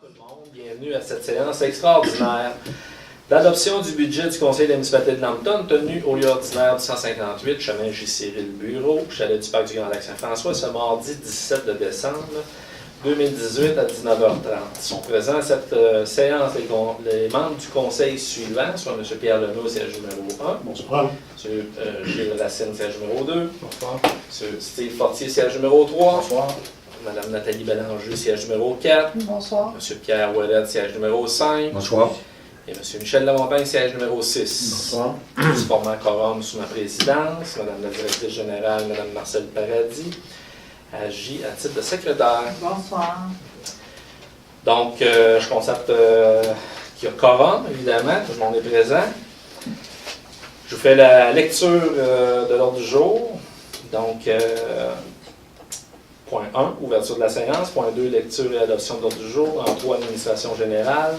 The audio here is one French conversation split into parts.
Tout le monde, bienvenue à cette séance extraordinaire d'adoption du budget du Conseil de la municipalité de Lambton, tenu au lieu ordinaire du 158, chemin J-Cyril Bureau, chalet du Parc du Grand Lac Saint-François, ce mardi 17 décembre 2018 à 19h30. Sont présents à cette séance les membres du Conseil suivants, soit M. Pierre Lenoir, siège numéro 1. Bonsoir. M. Gilles Racine, siège numéro 2. Bonsoir. M. Steve Fortier, siège numéro 3. Bonsoir. Mme Nathalie Bélanger, siège numéro 4. Bonsoir. M. Pierre Ouellet, siège numéro 5. Bonsoir. Et M. Michel Lamontagne, siège numéro 6. Bonsoir. Je formant quorum sous ma présidence. Mme la directrice générale, Mme Marcel Paradis, agit à titre de secrétaire. Bonsoir. Donc, je constate qu'il y a quorum, évidemment, tout le monde est présent. Je vous fais la lecture de l'ordre du jour. Donc, point 1, ouverture de la séance. Point 2, lecture et adoption de l'ordre du jour. En 3, administration générale.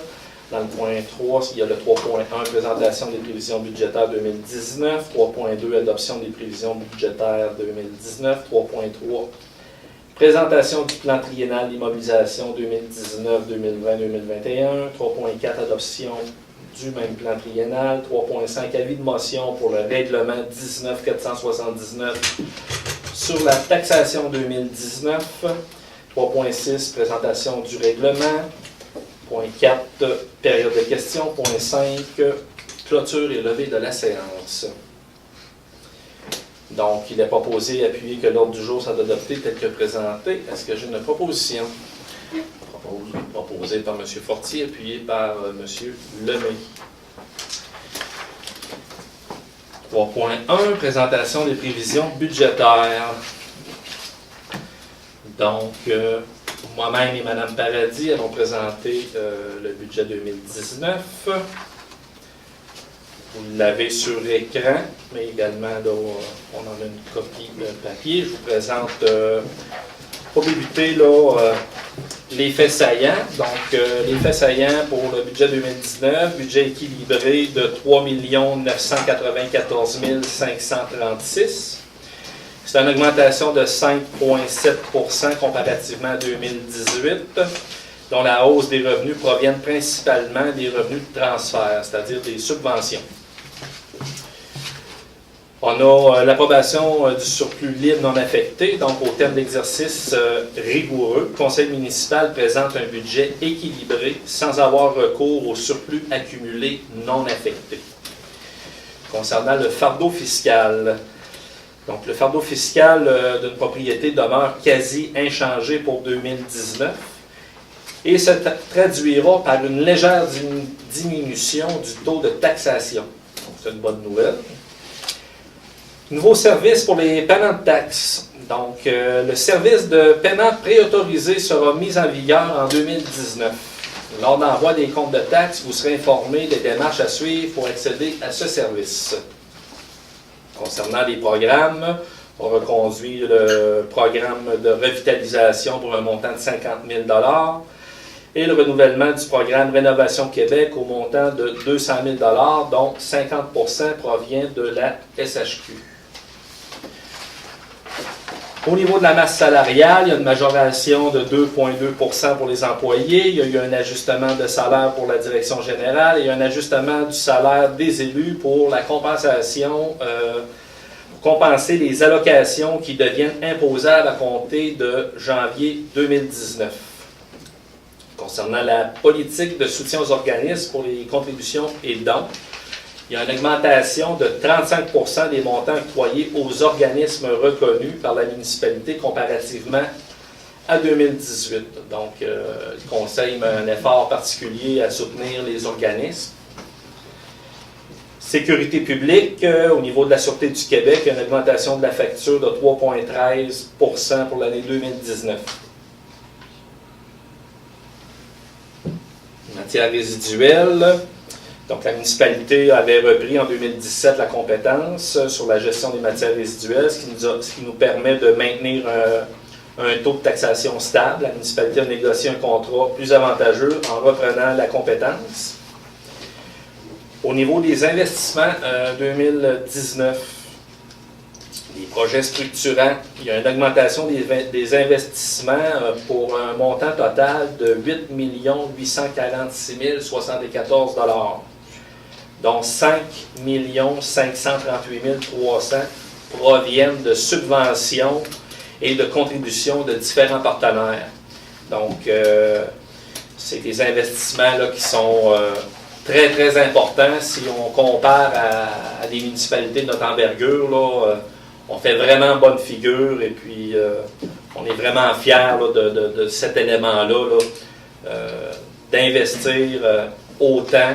Dans le point 3, il y a le 3.1, présentation des prévisions budgétaires 2019. 3.2, adoption des prévisions budgétaires 2019. 3.3, présentation du plan triennal d'immobilisation 2019, 2020, 2021. 3.4, adoption du même plan triennal. 3.5, avis de motion pour le règlement 19-479 sur la taxation 2019. 3.6, présentation du règlement. Point 4, période de questions. Point 5, clôture et levée de la séance. Donc, il est proposé et appuyé que l'ordre du jour soit adopté tel que présenté. Est-ce que j'ai une proposition? Proposée par M. Fortier, appuyée par M. Lemay. 3.1, présentation des prévisions budgétaires. Donc, moi-même et Mme Paradis allons présenter le budget 2019. Vous l'avez sur l'écran, mais également, là, on en a une copie de papier. Je vous présente, pour débuter, là, les faits saillants. Donc, les faits saillants pour le budget 2019, budget équilibré de 3 994 536. C'est une augmentation de 5,7 comparativement à 2018, dont la hausse des revenus provient principalement des revenus de transfert, c'est-à-dire des subventions. On a l'approbation du surplus libre non affecté, donc au terme d'exercice rigoureux, le conseil municipal présente un budget équilibré sans avoir recours au surplus accumulé non affecté. Concernant le fardeau fiscal, donc le fardeau fiscal d'une propriété demeure quasi inchangé pour 2019 et se traduira par une légère diminution du taux de taxation. C'est une bonne nouvelle. Nouveau service pour les paiements de taxes. Donc, le service de paiement préautorisé sera mis en vigueur en 2019. Lors d'envoi des comptes de taxes, vous serez informé des démarches à suivre pour accéder à ce service. Concernant les programmes, on reconduit le programme de revitalisation pour un montant de 50 000 $ et le renouvellement du programme Rénovation Québec au montant de 200 000 $, dont 50 % provient de la SHQ. Au niveau de la masse salariale, il y a une majoration de 2,2 % pour les employés. Il y a eu un ajustement de salaire pour la direction générale et il y a un ajustement du salaire des élus pour la compensation, pour compenser les allocations qui deviennent imposables à compter de janvier 2019. Concernant la politique de soutien aux organismes pour les contributions et dons, il y a une augmentation de 35 % des montants octroyés aux organismes reconnus par la municipalité comparativement à 2018. Donc, le Conseil met un effort particulier à soutenir les organismes. Sécurité publique, au niveau de la Sûreté du Québec, il y a une augmentation de la facture de 3,13 % pour l'année 2019. Matière résiduelle. Donc, la municipalité avait repris en 2017 la compétence sur la gestion des matières résiduelles, ce qui nous permet de maintenir un taux de taxation stable. La municipalité a négocié un contrat plus avantageux en reprenant la compétence. Au niveau des investissements 2019, Les projets structurants, il y a une augmentation des investissements pour un montant total de 8 846 074 $, dont 5 538 300 proviennent de subventions et de contributions de différents partenaires. Donc, c'est des investissements là, qui sont très, très importants si on compare à des municipalités de notre envergure. Là, on fait vraiment bonne figure et puis on est vraiment fiers là, de cet élément-là, là, d'investir autant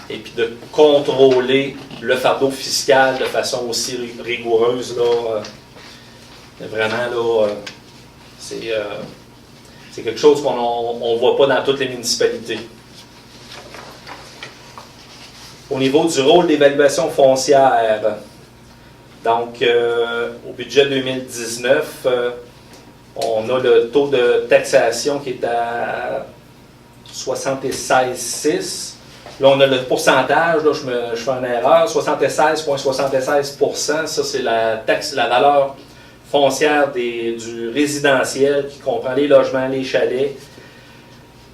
et puis de contrôler le fardeau fiscal de façon aussi rigoureuse. Là, vraiment, là, c'est quelque chose qu'on ne voit pas dans toutes les municipalités. Au niveau du rôle d'évaluation foncière, donc au budget 2019, on a le taux de taxation qui est à 76,6. Là, on a le pourcentage, là, je fais une erreur, 76,76%. Ça, c'est la valeur foncière du résidentiel qui comprend les logements, les chalets,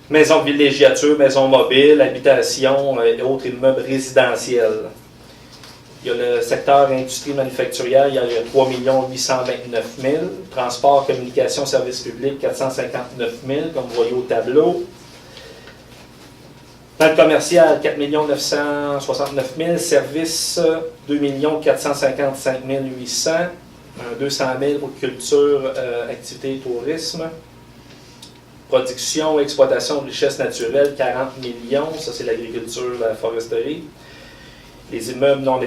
maisons de villégiature, maisons mobiles, habitations et autres immeubles résidentiels. Il y a le secteur industrie manufacturière, il y a 3 829 000. Transport, communication, services publics, 459 000, comme vous voyez au tableau. Dans le commercial, 4 969 000. Services, 2 455 800. 200 000 pour culture, activité et tourisme. Production, exploitation de richesses naturelles, 40 millions. Ça, c'est l'agriculture, la foresterie. Les immeubles non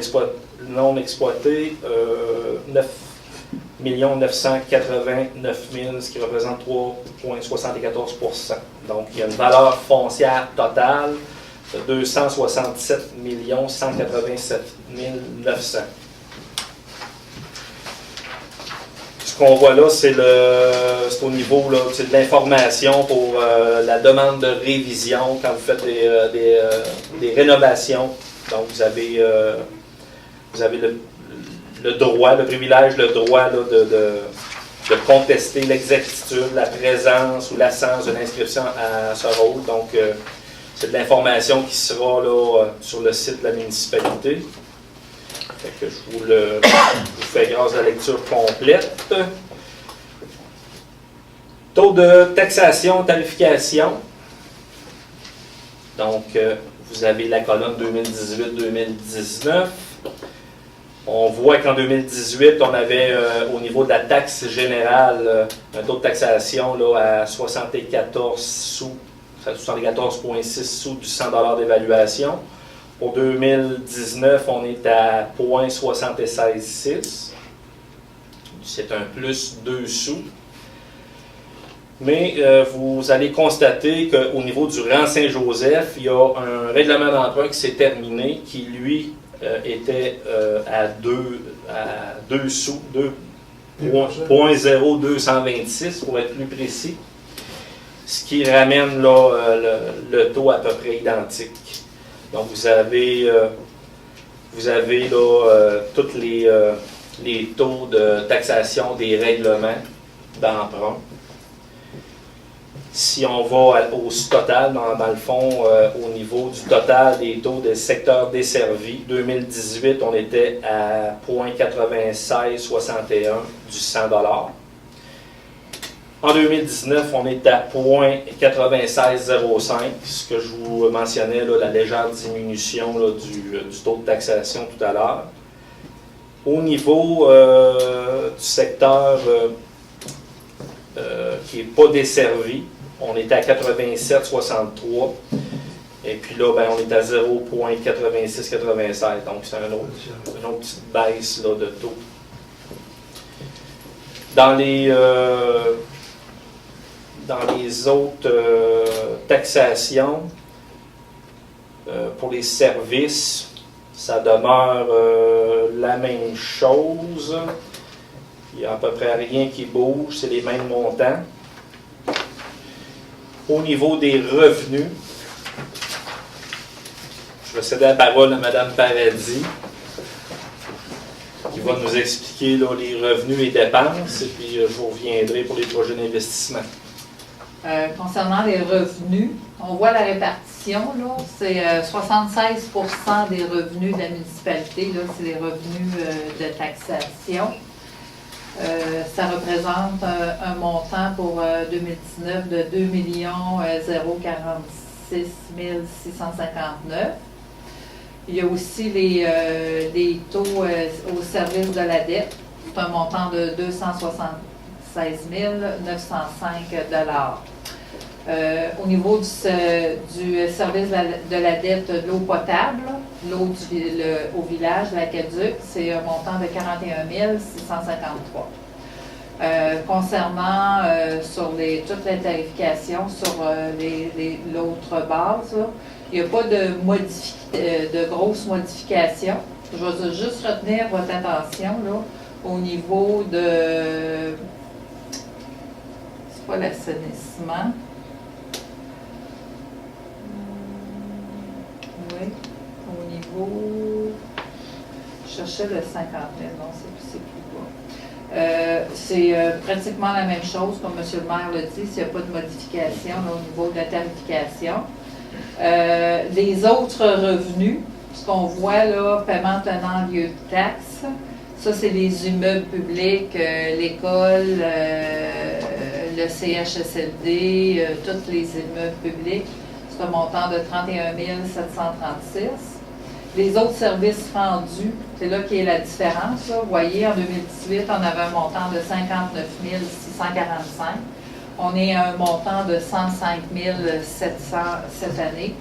exploités, 9 989 000, ce qui représente 3,74 %. Donc, il y a une valeur foncière totale de 267 187 900. Ce qu'on voit là, c'est au niveau là, de l'information pour la demande de révision quand vous faites des rénovations. Donc, vous avez le droit, le privilège, le droit là, de contester l'exactitude, la présence ou l'absence de l'inscription à ce rôle. Donc, c'est de l'information qui sera là, sur le site de la municipalité. Fait que je vous fais grâce à la lecture complète. Taux de taxation, tarification. Donc, vous avez la colonne 2018-2019. On voit qu'en 2018, on avait au niveau de la taxe générale un taux de taxation là, à 74 sous, 74,6 sous du 100 $ d'évaluation. Pour 2019, on est à 0,766. C'est un plus 2 sous. Mais vous allez constater qu'au niveau du rang Saint-Joseph, il y a un règlement d'emprunt qui s'est terminé, qui lui était à 2 sous, 2,0226 pour être plus précis, ce qui ramène là, le taux à peu près identique. Donc vous avez là, tous les taux de taxation des règlements d'emprunt. Si on va au total, dans le fond, au niveau du total des taux des secteurs desservis, 2018, on était à 0,9661 du 100 $. En 2019, on est à 0,9605, ce que je vous mentionnais, là, la légère diminution là, du taux de taxation tout à l'heure. Au niveau du secteur qui n'est pas desservi, on était à 87,63. Et puis là, ben, on est à 0,8697. Donc, c'est une autre petite baisse là, de taux. Dans les autres taxations, pour les services, ça demeure la même chose. Il n'y a à peu près rien qui bouge, c'est les mêmes montants. Au niveau des revenus, je vais céder la parole à Mme Paradis, qui va nous expliquer là, les revenus et dépenses, et puis je vous reviendrai pour les projets d'investissement. Concernant les revenus, on voit la répartition, là, c'est 76% des revenus de la municipalité, là, c'est les revenus de taxation. Ça représente un montant pour 2019 de 2 046 659. Il y a aussi les taux au service de la dette. C'est un montant de 276 905 $. Au niveau du service de la dette de l'eau potable, l'eau au village de l'Aqueduc, c'est un montant de 41 653. Concernant sur toute la tarification sur l'autre base, là, il n'y a pas de grosses modifications. Je vais juste retenir votre attention là, au niveau de... C'est pas l'assainissement. Oui, au niveau... Je cherchais le 50 000, non, c'est plus bas. C'est pratiquement la même chose, comme M. le maire l'a dit, s'il n'y a pas de modification là, au niveau de la tarification. Les autres revenus, ce qu'on voit là, paiement tenant lieu de taxe, ça c'est les immeubles publics, l'école, le CHSLD, tous les immeubles publics, c'est un montant de 31 736. Les autres services rendus, c'est là qui est la différence. Là. Vous voyez, en 2018, on avait un montant de 59 645. On est à un montant de 105 700 cette année.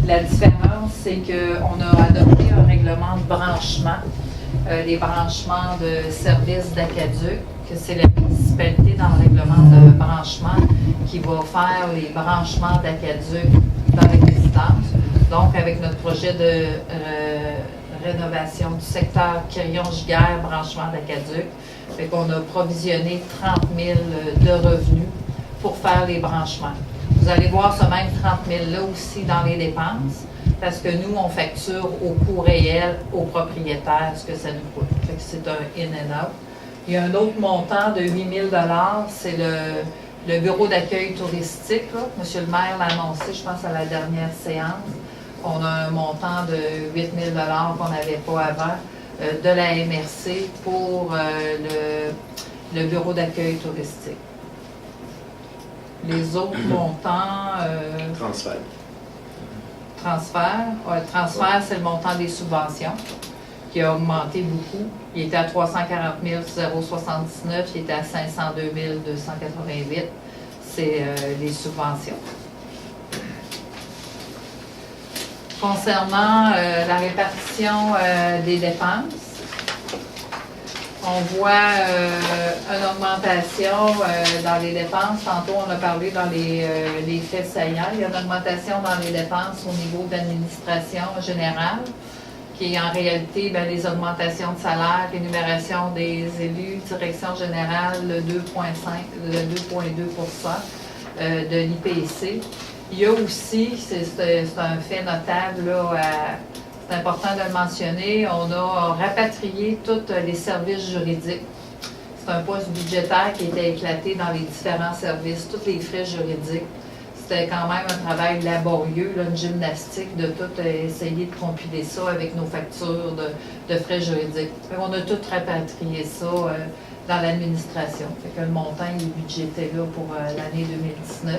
La différence, c'est qu'on a adopté un règlement de branchement, les branchements de services d'Aqueduc, que c'est la municipalité dans le règlement de branchement qui va faire les branchements d'Aqueduc dans les résidences. Donc, avec notre projet de rénovation du secteur Quirion-Giguère, branchement d'Aqueduc, fait qu'on a provisionné 30 000 de revenus pour faire les branchements. Vous allez voir ce même 30 000 là aussi dans les dépenses, parce que nous, on facture au coût réel aux propriétaires ce que ça nous coûte. Fait que c'est un in and out. Il y a un autre montant de 8 000 $, c'est le bureau d'accueil touristique. Là. Monsieur le maire l'a annoncé, je pense, à la dernière séance. On a un montant de 8 000 $ qu'on n'avait pas avant de la MRC pour le bureau d'accueil touristique. Les autres montants... Transfert. Transfert. Ouais, transfert, c'est le montant des subventions qui a augmenté beaucoup. Il était à 340 079, il était à 502 288. C'est les subventions. Concernant la répartition des dépenses, on voit une augmentation dans les dépenses. Tantôt, on a parlé dans les faits saillants. Il y a une augmentation dans les dépenses au niveau de l'administration générale, qui est en réalité les augmentations de salaire, énumération des élus, direction générale, le 2,2 % de l'IPC. Il y a aussi, c'est un fait notable, là, c'est important de le mentionner, on a rapatrié tous les services juridiques. C'est un poste budgétaire qui était éclaté dans les différents services, tous les frais juridiques. C'était quand même un travail laborieux, là, une gymnastique de tout essayer de compiler ça avec nos factures de frais juridiques. On a tout rapatrié ça dans l'administration. Fait que le montant est budgété là pour l'année 2019.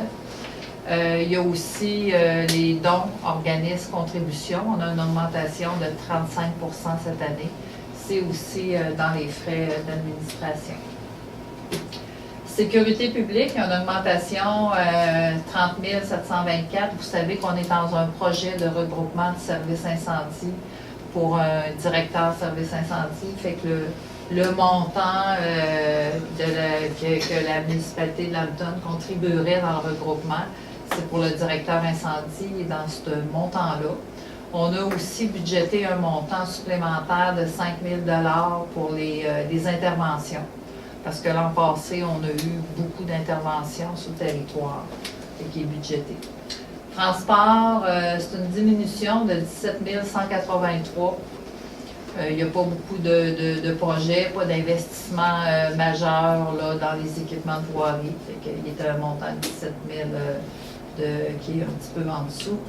Il y a aussi les dons, organismes, contributions. On a une augmentation de 35 % cette année. C'est aussi dans les frais d'administration. Sécurité publique, il y a une augmentation 30 724. Vous savez qu'on est dans un projet de regroupement de services incendie pour un directeur service incendie. Fait que le montant que la municipalité de Lambton contribuerait dans le regroupement, c'est pour le directeur incendie et dans ce montant-là. On a aussi budgété un montant supplémentaire de 5 000 $ pour les interventions. Parce que l'an passé, on a eu beaucoup d'interventions sur le territoire et qui est budgété. Transport, c'est une diminution de 17 183. Il n'y a pas beaucoup de projets, pas d'investissement majeur là, dans les équipements de voirie. Il était un montant de 17 000 qui est un petit peu en dessous.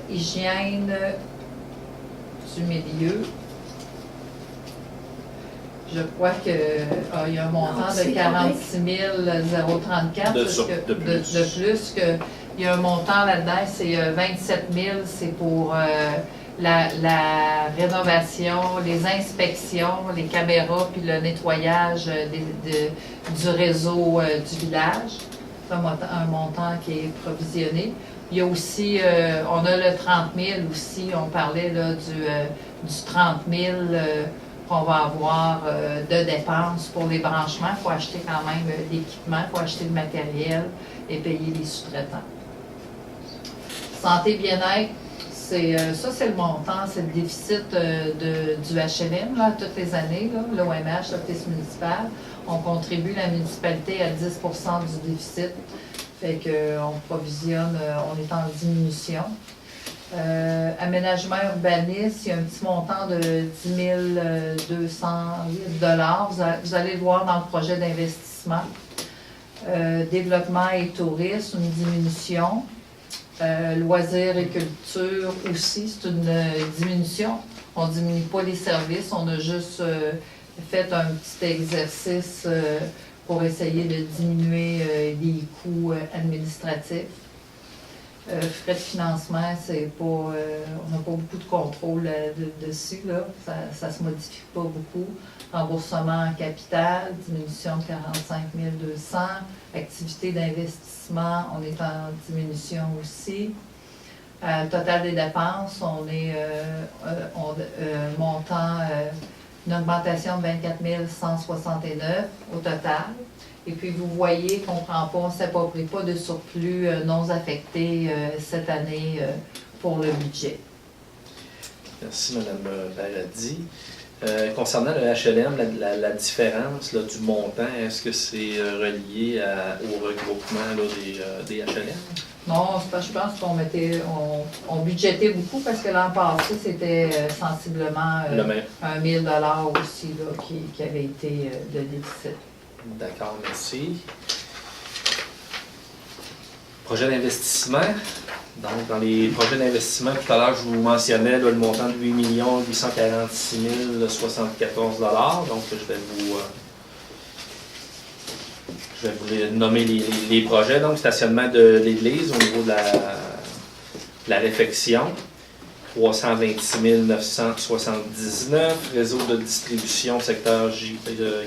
Hygiène du milieu. Je crois qu'il y a un montant de 46 034 de plus. Il y a un montant là-dedans, c'est 27 000, c'est pour la rénovation, les inspections, les caméras, puis le nettoyage du réseau du village. C'est un montant qui est provisionné. Il y a aussi, on a le 30 000 aussi, on parlait là, du 30 000 qu'on va avoir de dépenses pour les branchements. Il faut acheter quand même l'équipement, il faut acheter le matériel et payer les sous-traitants. Santé bien-être, ça c'est le montant, c'est le déficit du HLM là, toutes les années, l'OMH, l'Office municipal. On contribue la municipalité à 10 du déficit. Fait qu'on provisionne, on est en diminution. Aménagement urbaniste, il y a un petit montant de 10 200 $. Vous allez le voir dans le projet d'investissement. Développement et tourisme, une diminution. Loisirs et culture aussi, c'est une diminution. On ne diminue pas les services, on a juste fait un petit exercice pour essayer de diminuer les coûts administratifs. Frais de financement, c'est pas, on n'a pas beaucoup de contrôle dessus, là. Ça ne se modifie pas beaucoup. Remboursement en capital, diminution de 45 200. Activité d'investissement, on est en diminution aussi. Total des dépenses, on est montant, une augmentation de 24 169 au total. Et puis, vous voyez qu'on ne s'approprie pas de surplus non affecté cette année pour le budget. Merci, Mme Paradis. Concernant le HLM, la différence là, du montant, est-ce que c'est relié au regroupement là, des HLM? Non, je pense qu'on budgétait beaucoup parce que l'an passé, c'était sensiblement 1 000 $ aussi là, qui avait été de déficit. D'accord, merci. Projet d'investissement. Donc, dans les projets d'investissement, tout à l'heure, je vous mentionnais là, le montant de 8 846 074 $. Donc, je vais vous nommer les projets. Donc, stationnement de l'église au niveau de la réfection. 326 979. Réseau de distribution, secteur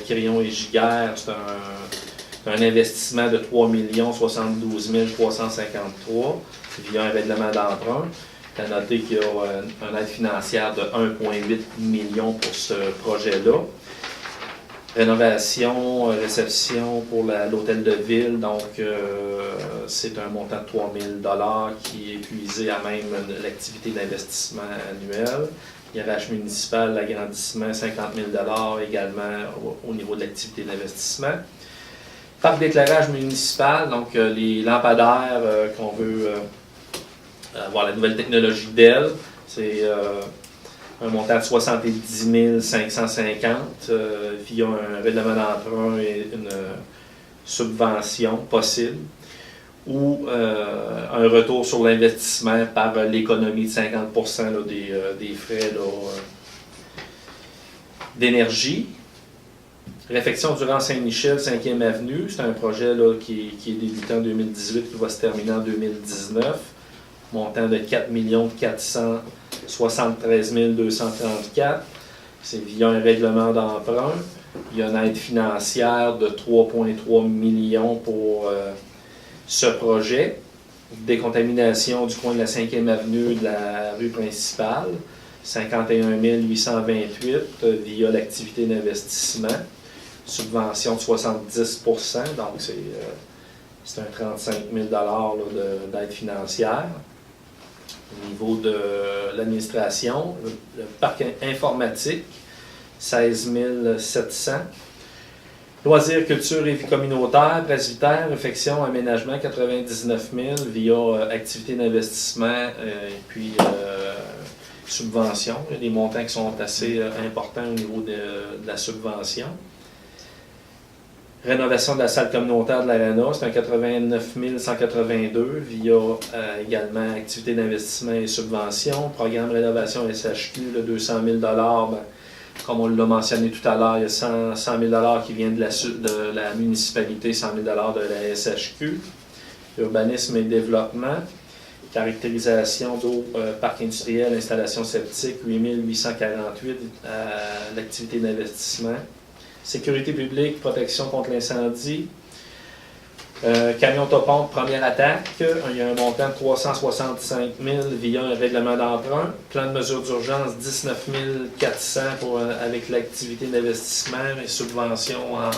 Quirion et Giguère, c'est un investissement de 3 72 353 via un règlement d'emprunt. À noter qu'il y a une aide financière de 1,8 million pour ce projet-là. Rénovation, réception pour l'hôtel de ville, donc c'est un montant de 3 000 $ qui est épuisé à même l'activité d'investissement annuelle. Garage municipal, l'agrandissement, 50 000 $ également au niveau de l'activité d'investissement. Parc d'éclairage municipal, donc les lampadaires qu'on veut avoir la nouvelle technologie d'elle, c'est un montant de 70 550 via un règlement d'emprunt et une subvention possible, ou un retour sur l'investissement par l'économie de 50 % là, des frais d'énergie. Réfection durant Saint-Michel, 5e avenue, c'est un projet là, qui est débuté en 2018 qui va se terminer en 2019. Montant de 4 473 234. C'est via un règlement d'emprunt. Il y a une aide financière de 3,3 millions pour ce projet. Décontamination du coin de la 5e avenue de la rue principale. 51 828 via l'activité d'investissement. Subvention de 70 %, donc c'est un 35 000 $ d'aide financière. Au niveau de l'administration, le parc informatique, 16 700. Loisirs, culture et vie communautaire, presbytère, réfection, aménagement, 99 000 via activité d'investissement et puis subvention. Il y a des montants qui sont assez importants au niveau de la subvention. Rénovation de la salle communautaire de l'Arena, c'est un 89 182 via également activité d'investissement et subvention. Programme rénovation SHQ, le 200 000 ben, comme on l'a mentionné tout à l'heure, il y a 100 000 qui viennent de la municipalité, 100 000 de la SHQ. Urbanisme et développement. Caractérisation d'eau, parc industriel, installation septique, 8 848 l'activité d'investissement. Sécurité publique, protection contre l'incendie. Camion topompe, première attaque. Il y a un montant de 365 000 via un règlement d'emprunt. Plan de mesures d'urgence, 19 400 avec l'activité d'investissement et subvention en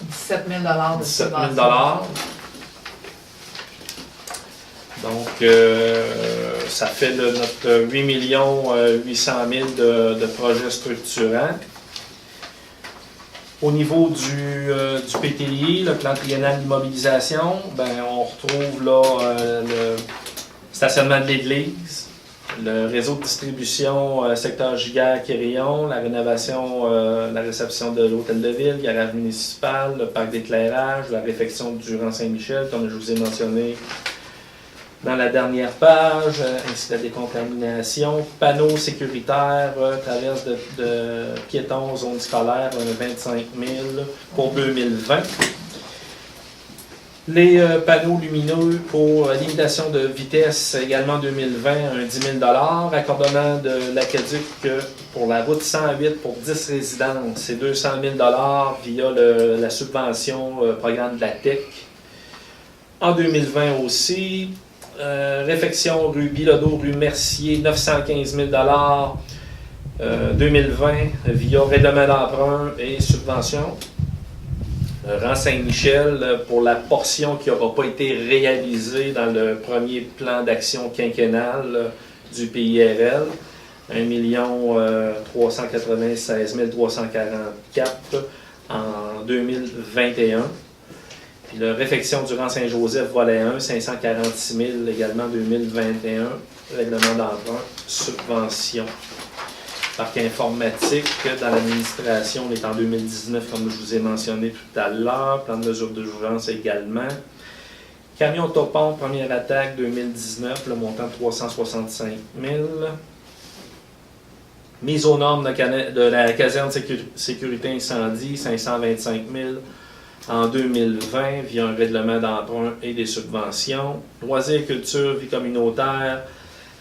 17 000 de 17 000 subvention. Donc, ça fait notre 8 800 000 de projets structurants. Au niveau du PTI, le plan triennal d'immobilisation, ben, on retrouve là le stationnement de l'église, le réseau de distribution secteur Giguère-Quérillon, la rénovation, la réception de l'hôtel de ville, garage municipal, le parc d'éclairage, la réfection du Rang-Saint-Michel, comme je vous ai mentionné dans la dernière page, ainsi que la décontamination, panneaux sécuritaires, traverse de piétons, zone scolaire, 25 000 pour 2020. Les panneaux lumineux pour limitation de vitesse, également 2020, un 10 000 Raccordement de l'aqueduc pour la route 108 pour 10 résidences, c'est 200 000 via la subvention programme de la TEC. En 2020 aussi, réfection rue Bilodeau, rue Mercier, 915 000 2020 via règlement d'emprunt et subvention. Rang Saint-Michel pour la portion qui n'aura pas été réalisée dans le premier plan d'action quinquennal du PIRL. 1 396 344 en 2021. Puis la réfection du rang Saint-Joseph, volet 1, 546 000 également 2021. Règlement d'emprunt, subvention. Parc informatique, dans l'administration, on est en 2019, comme je vous ai mentionné tout à l'heure. Plan de mesure d'urgence également. Camion topon, première attaque 2019, le montant de 365 000. Mise aux normes de la caserne sécurité incendie, 525 000 en 2020 via un règlement d'emprunt et des subventions. Loisirs, culture, vie communautaire.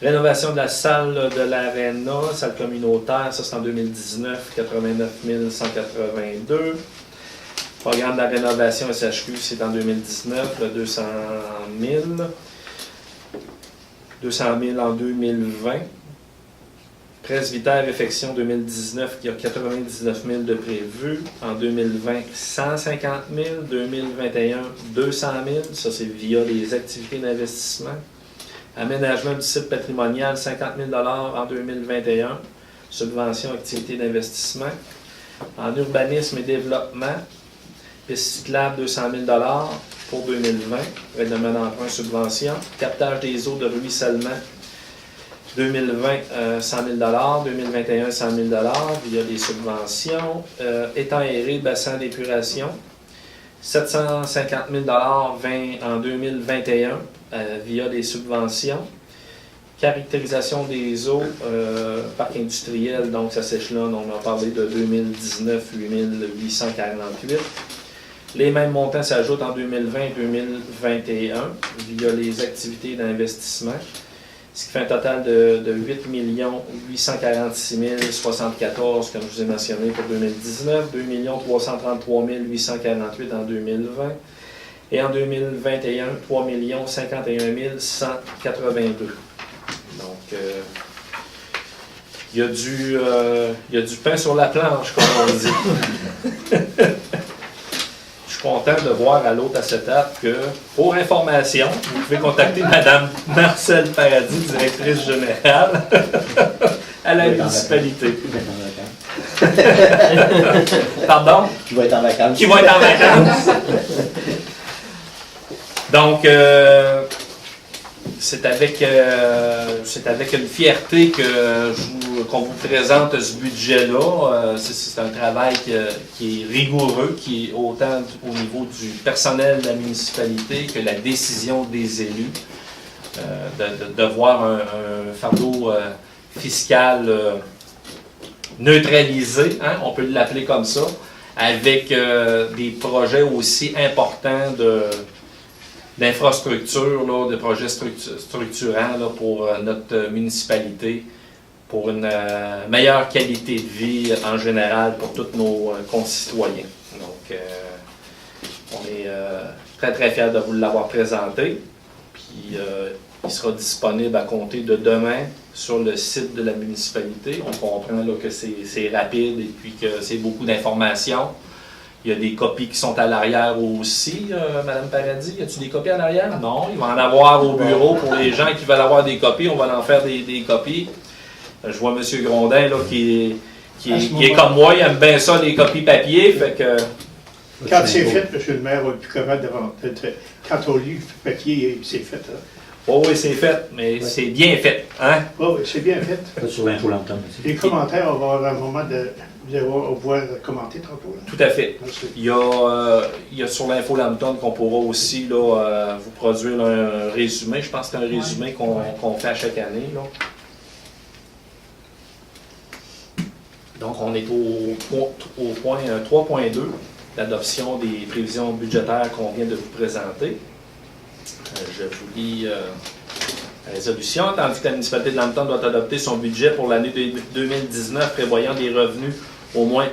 Rénovation de la salle de l'Arena, salle communautaire, ça c'est en 2019, 89 182. Programme de la rénovation SHQ, c'est en 2019, le 200 000. 200 000 en 2020. Presbytère réfection 2019, qui a 99 000 de prévu. En 2020, 150 000. 2021, 200 000. Ça c'est via les activités d'investissement. Aménagement du site patrimonial, 50 000 en 2021. Subvention, activité d'investissement. En urbanisme et développement, piste cyclable, 200 000 pour 2020. Règlement d'emprunt, subvention. Captage des eaux de ruissellement, 2020, 100 000 2021, 100 000 via des subventions. Étang aéré, bassin d'épuration, 750 000 en 2021 via des subventions. Caractérisation des eaux, parc industriel, donc ça s'échelonne, on a parlé de 2019, 8 848. Les mêmes montants s'ajoutent en 2020 et 2021 via les activités d'investissement, ce qui fait un total de 8 846 074, comme je vous ai mentionné, pour 2019, 2 333 848 en 2020, et en 2021, 3 051 182. Donc, il y a du pain sur la planche, comme on dit. Je suis content de voir à l'autre acétate que, pour information, vous pouvez contacter Mme Marcelle Paradis, directrice générale à la municipalité. Pardon? Qui va être en vacances. Qui va être en vacances. Donc, c'est avec une fierté qu'on vous présente ce budget-là. C'est un travail qui est rigoureux, qui est autant au niveau du personnel de la municipalité que la décision des élus. De voir un fardeau fiscal neutralisé, hein, on peut l'appeler comme ça, avec des projets aussi importants d'infrastructures, de projets structurants là, pour notre municipalité, pour une meilleure qualité de vie en général pour tous nos concitoyens. Donc, on est très très fiers de vous l'avoir présenté. Puis, il sera disponible à compter de demain sur le site de la municipalité. On comprend là, que c'est rapide et puis que c'est beaucoup d'informations. Il y a des copies qui sont à l'arrière aussi, Mme Paradis. Y a-t-il des copies à l'arrière? Non, il va en avoir au bureau pour les gens qui veulent avoir des copies. On va en faire des copies. Je vois M. Grondin là, qui est comme moi, il aime bien ça, les copies papier. Fait que... Quand c'est fait, M. le maire, on n'est plus capable de rentrer. Quand on lit le papier, c'est fait. Hein? Oh oui, c'est fait, mais c'est bien fait. Hein? Oh, oui, c'est bien fait. Sur l'info lanterne aussi. Les commentaires, on va avoir un moment de. Vous allez pouvoir commenter tantôt. Là. Tout à fait. Il y a sur l'info lanterne qu'on pourra aussi là, vous produire un résumé. Je pense que c'est un résumé qu'on fait à chaque année. Là. Donc, on est au point 3.2, l'adoption des prévisions budgétaires qu'on vient de vous présenter. Je vous lis la résolution. Tandis que la municipalité de Lambton doit adopter son budget pour l'année 2019 prévoyant des revenus au moins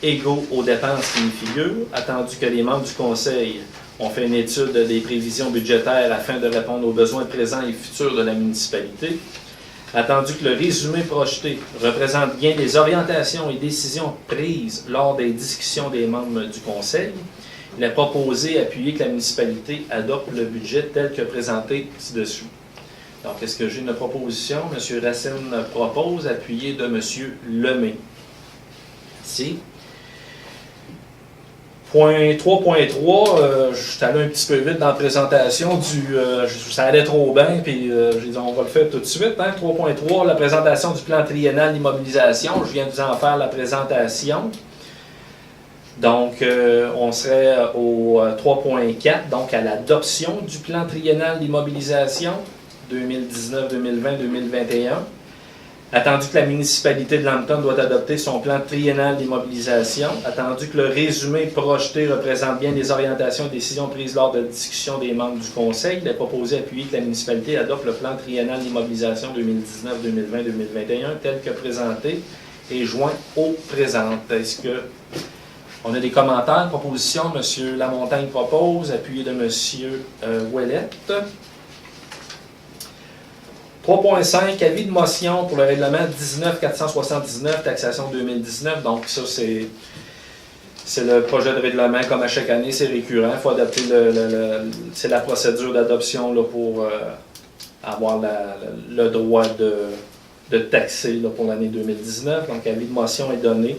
égaux aux dépenses qui y figurent, attendu que les membres du Conseil ont fait une étude des prévisions budgétaires afin de répondre aux besoins présents et futurs de la municipalité, attendu que le résumé projeté représente bien les orientations et décisions prises lors des discussions des membres du Conseil, il est proposé et appuyé que la municipalité adopte le budget tel que présenté ci-dessus. Donc, est-ce que j'ai une proposition? M. Racine propose, appuyé de M. Lemay. Merci. Point 3.3, je suis allé un petit peu vite dans la présentation ça allait trop bien, puis j'ai dit on va le faire tout de suite. Hein? 3.3, la présentation du plan triennal d'immobilisation. Je viens de vous en faire la présentation. Donc, on serait au 3.4, donc à l'adoption du plan triennal d'immobilisation 2019, 2020, 2021. Attendu que la municipalité de Lambton doit adopter son plan triennal d'immobilisation, attendu que le résumé projeté représente bien les orientations et décisions prises lors de la discussion des membres du Conseil, il est proposé appuyer que la municipalité adopte le plan triennal d'immobilisation 2019, 2020, 2021 tel que présenté et joint au présent. Est-ce que on a des commentaires, propositions? M. Lamontagne propose, appuyé de M. Ouellette. 3.5, avis de motion pour le règlement 19-479, taxation 2019. Donc ça, c'est le projet de règlement, comme à chaque année, c'est récurrent. Il faut adapter c'est la procédure d'adoption pour avoir le droit de taxer là, pour l'année 2019. Donc, avis de motion est donné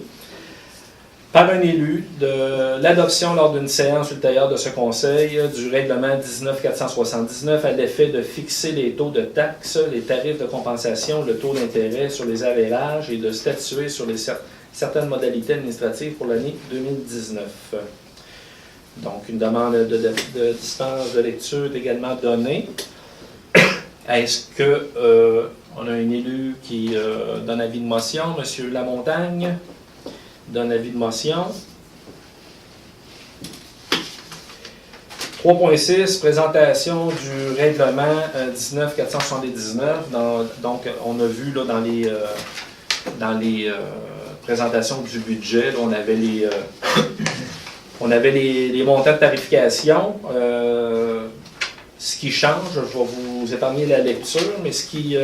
par un élu de l'adoption lors d'une séance ultérieure de ce Conseil du règlement 19-479 à l'effet de fixer les taux de taxes, les tarifs de compensation, le taux d'intérêt sur les avérages et de statuer sur certaines modalités administratives pour l'année 2019. Donc, une demande de dispense de lecture est également donnée. Est-ce qu'on a un élu qui donne avis de motion? M. Lamontagne donne avis de motion. 3.6, présentation du règlement 19-479. Donc, on a vu là, dans les présentations du budget, là, on avait les montants de tarification. Ce qui change, je vais vous épargner la lecture, mais ce qui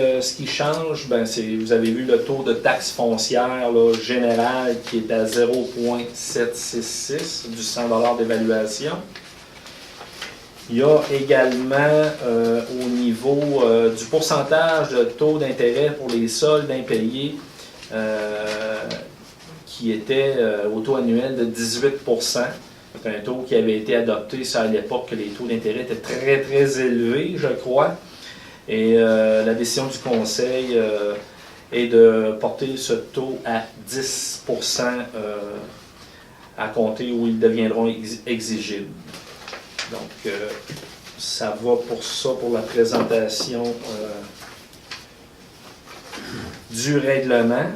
change, c'est, vous avez vu le taux de taxe foncière là, général qui est à 0,766 du 100 $ d'évaluation. Il y a également au niveau du pourcentage de taux d'intérêt pour les soldes impayés qui était au taux annuel de 18 %. C'est un taux qui avait été adopté ça, à l'époque que les taux d'intérêt étaient très, très élevés, je crois. Et la décision du Conseil est de porter ce taux à 10% à compter où ils deviendront exigibles. Donc, ça va pour ça, pour la présentation du règlement.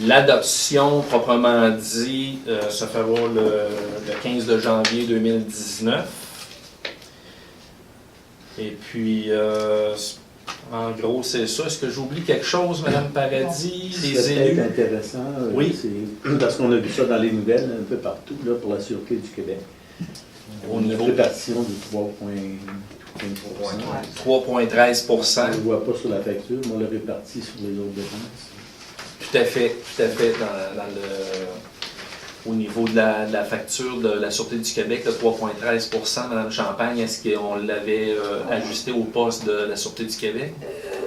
L'adoption, proprement dit, se fera le 15 de janvier 2019. Et puis, en gros, c'est ça. Est-ce que j'oublie quelque chose, Mme Paradis? Les élus? C'est intéressant. Oui. Parce qu'on a vu ça dans les nouvelles un peu partout là, pour la Sûreté du Québec. Au niveau de répartition de 3,13 3,13 On ne le voit pas sur la facture, mais on l'a réparti sur les autres dépenses. Tout à fait. Au niveau de la facture de la Sûreté du Québec, le 3,13 Mme Champagne, est-ce qu'on l'avait ajusté au poste de la Sûreté du Québec?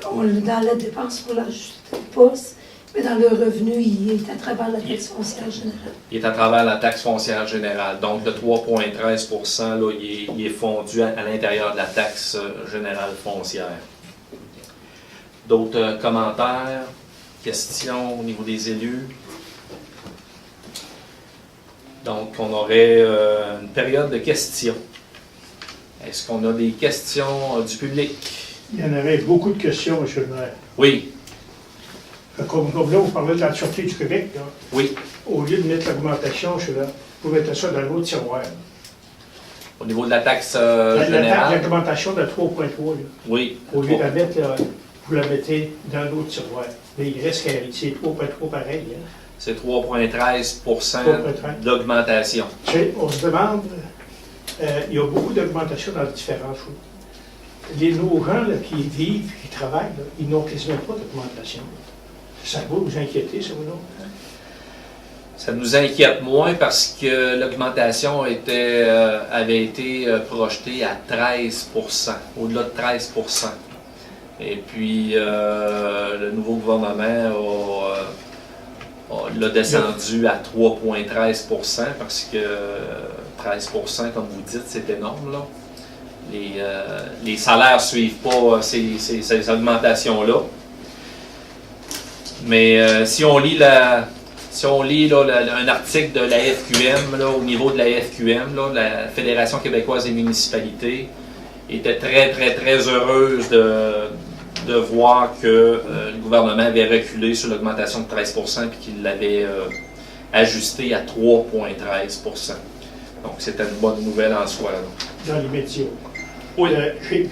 Dans la dépense pour l'ajuster au poste, mais dans le revenu, il est à travers la taxe foncière générale. Il est à travers la taxe foncière générale. Donc, le 3,13 là, il est fondu à l'intérieur de la taxe générale foncière. D'autres commentaires, questions au niveau des élus? Donc, on aurait une période de questions. Est-ce qu'on a des questions du public? Il y en avait beaucoup de questions, M. le maire. Oui. Comme là, vous parlez de la Sûreté du Québec, là. Oui. Au lieu de mettre l'augmentation, vous mettez ça dans l'autre tiroir. Au niveau de la taxe générale? générale? L'augmentation de 3,3. Oui. Au lieu de la mettre, là, vous la mettez dans l'autre tiroir. Mais il reste c'est 3,3 pareil. Hein? C'est 3,13 d'augmentation. On se demande, il y a beaucoup d'augmentation dans différentes choses. Nos gens là, qui vivent, qui travaillent, là, ils n'ont quasiment pas d'augmentation. Ça va vous inquiéter, ça vous non? Ça nous inquiète moins parce que l'augmentation avait été projetée à 13 au-delà de 13 Et puis, le nouveau gouvernement l'a descendu à 3,13 parce que 13 comme vous dites, c'est énorme, là. Les salaires ne suivent pas ces augmentations-là. Mais si on lit un article de la FQM, là, au niveau de la FQM, là, la Fédération québécoise des municipalités était très, très, très heureuse de voir que le gouvernement avait reculé sur l'augmentation de 13 puis qu'il l'avait ajusté à 3,13 Donc, c'était une bonne nouvelle en soi. Là. Dans les métiers. Oui.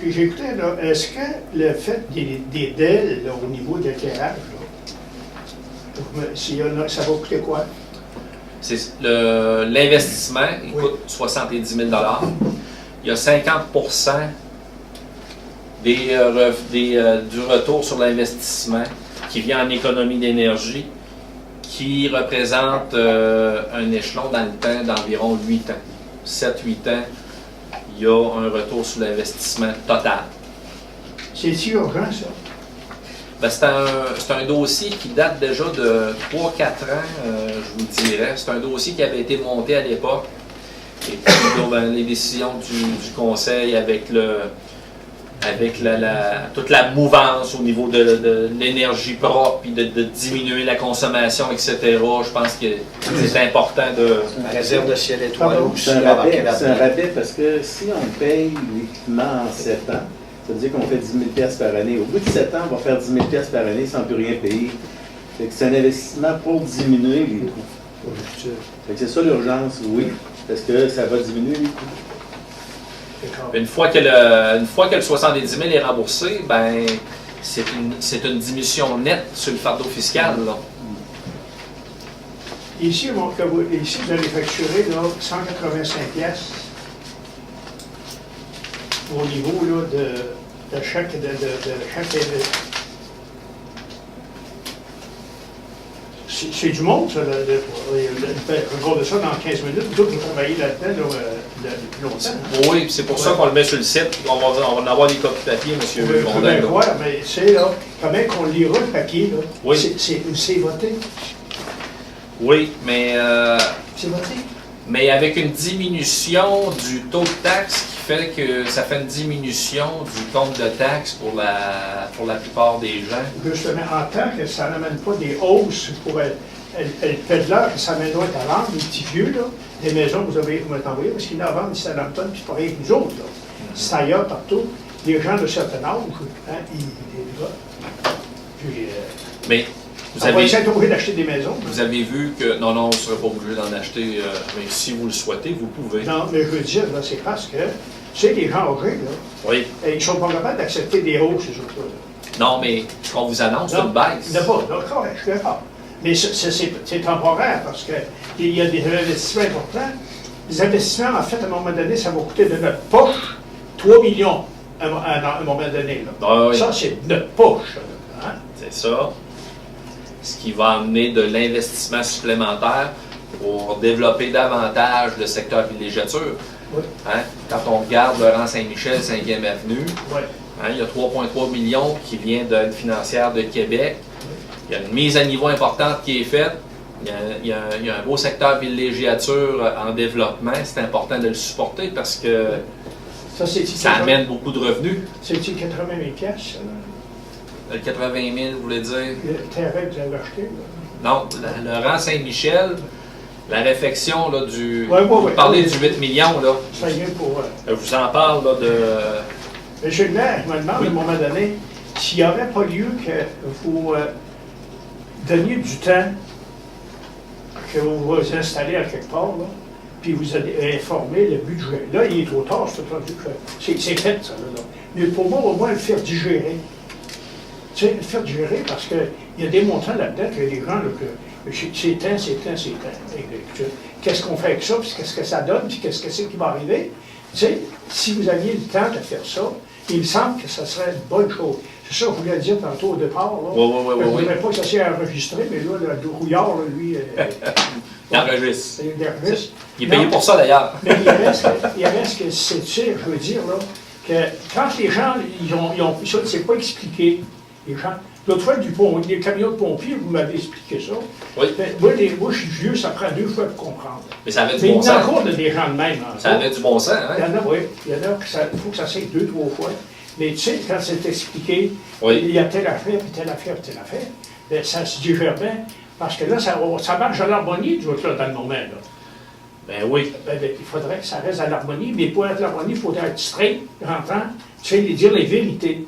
J'écoutais, est-ce que le fait des DEL là, au niveau de l'éclairage, ça va coûter quoi? L'investissement, il coûte 70 000 Il y a 50 du retour sur l'investissement qui vient en économie d'énergie, qui représente un échelon dans le temps d'environ 8 ans. 7-8 ans, il y a un retour sur l'investissement total. C'est-tu urgent, ça? Ben, c'est un dossier qui date déjà de 3-4 ans, je vous dirais. C'est un dossier qui avait été monté à l'époque. Et puis, les décisions du Conseil avec toute la mouvance au niveau de l'énergie propre, puis de diminuer la consommation, etc. Je pense que c'est important de... La réserve de ciel étoilé aussi. C'est un rabais parce que si on paye l'équipement en 7 ans, ça veut dire qu'on fait 10 000 $ par année. Au bout de 7 ans, on va faire 10 000 $ par année sans plus rien payer. C'est un investissement pour diminuer les coûts. C'est ça l'urgence, oui, parce que ça va diminuer les coûts. Une fois que le 70 000 est remboursé, ben, c'est une diminution nette sur le fardeau fiscal. Là. Ici, vous allez facturer là, 185 pièces au niveau là, de chaque c'est du monde, ça. On regarde ça dans 15 minutes. Vous autres, vous travaillez là-dedans longtemps. Hein? Oui, c'est pour ça qu'on le met sur le site. On va en avoir des copies de papier, M. Grondin. Vous voir, mais c'est là, comment qu'on lira le papier, là? Oui. C'est voté. Oui, mais... C'est voté? mais avec une diminution du taux de taxe qui fait que ça fait une diminution du compte de taxe pour la plupart des gens. Justement, en tant que ça n'amène pas des hausses pour le pédaleur, que ça amène à vendre, les petits vieux, là, des maisons que vous m'avez envoyées, parce qu'il y en a à vendre ici à Lampton, puis pareil que nous autres. C'est ailleurs, partout. Les gens de certain âge, hein, ils votent. Puis, Mais vous on va avez, essayer d'ouvrir d'acheter des maisons. vous avez vu que, non, vous ne serez pas obligé d'en acheter, mais si vous le souhaitez, vous pouvez. Non, mais je veux dire, là, c'est parce que, tu sais, les gens âgés, là, Oui. ils ne sont pas capables d'accepter des hausses, ces autres-là. Non, mais ce qu'on vous annonce, c'est une baisse. Il n'y en a pas, d'accord, je suis d'accord. Mais c'est temporaire parce qu'il y a des investissements importants. Les investissements, en fait, à un moment donné, ça va coûter de notre poche 3 millions à un moment donné. Là. Ah oui. Ça, c'est de notre poche. Là, hein? C'est ça. Ce qui va amener de l'investissement supplémentaire pour développer davantage le secteur villégiature. Oui. Hein? Quand on regarde Laurent Saint-Michel, 5e Avenue, Oui. hein, il y a 3,3 millions qui vient de l'aide financière de Québec. Il y a une mise à niveau importante qui est faite. Il y a un beau secteur villégiature en développement. C'est important de le supporter parce que ça amène beaucoup de revenus. C'est-tu 80 000 piastres, Le 80 000, vous voulez dire? le terrain que vous avez acheté? Là. Non, le rang Saint-Michel, la réfection là, du... Ouais, vous parlez du 8 millions, là. Ça vient pour... Je vous en parle là, de... Monsieur le maire, je me demande à un moment donné s'il n'y aurait pas lieu que vous donniez du temps, que vous vous installez à quelque part, là, puis vous allez informer le budget. Là, il est trop tard, c'est fait, ça. Là. Mais pour moi, au moins, le faire digérer. Tu sais, le faire digérer parce qu'il y a des montants là-dedans que les gens, là, que c'est temps. Qu'est-ce qu'on fait avec ça, puis qu'est-ce que ça donne, puis qu'est-ce que c'est qui va arriver? Tu sais, si vous aviez le temps de faire ça, il me semble que ça serait une bonne chose. C'est ça que je voulais dire tantôt au départ. Là. Oui. Je ne voudrais pas que ça soit enregistré, mais là, le rouillard, là, lui... Il enregistre. Il enregistre. Il est payé pour ça, d'ailleurs. Mais il reste que c'est sûr, je veux dire, là, que quand les gens, ça ne s'est pas expliqué, les gens. L'autre fois, les camions de pompiers, vous m'avez expliqué ça. Oui. Moi, je suis vieux, ça prend 2 fois pour comprendre. Mais ça avait du Mais bon il y en a sens. encore des gens de même. Hein, Ça avait du bon sens, hein? Il y en a, oui. Il y en a que il faut que ça s'aille 2-3 fois. Mais tu sais, quand c'est expliqué, Oui. il y a telle affaire, puis telle affaire, puis telle affaire, bien, ça se digère bien. Parce que là, ça marche à l'harmonie, du autre là, dans le moment. Là. Ben oui. Il faudrait que ça reste à l'harmonie, mais pour être à l'harmonie, il faudrait être straight, rentrant, tu sais, dire les vérités.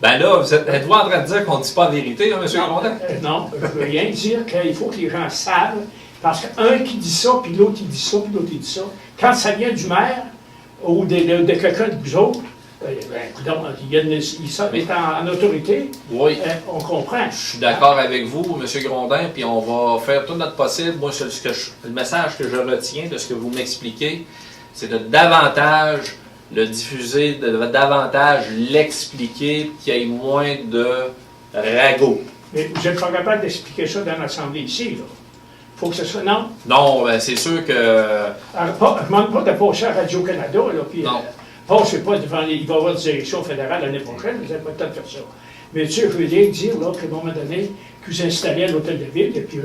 Ben là, êtes-vous en train de dire qu'on ne dit pas la vérité, hein, M. Grondin? Non, je ne veux rien dire qu'il faut que les gens savent, parce qu'un qui dit ça, puis l'autre il dit ça, puis l'autre il dit ça, quand ça vient du maire ou de quelqu'un de vous autres, ils sont en autorité, Oui. On comprend. Je suis d'accord avec vous, M. Grondin, puis on va faire tout notre possible. Moi, le message que je retiens de ce que vous m'expliquez, c'est de davantage le diffuser, de davantage l'expliquer, qu'il y ait moins de ragots. Mais vous n'êtes pas capable d'expliquer ça dans l'Assemblée ici, là. Il faut que ce soit... Non? Non, ben c'est sûr que... Alors, je ne demande pas de passer à Radio-Canada, là, puis... Non. Passez pas devant il va y avoir des élections fédérales l'année prochaine, vous n'avez pas le temps de faire ça. Mais tu sais, je veux dire, là, qu'à un moment donné, que vous installez à l'hôtel de ville, et puis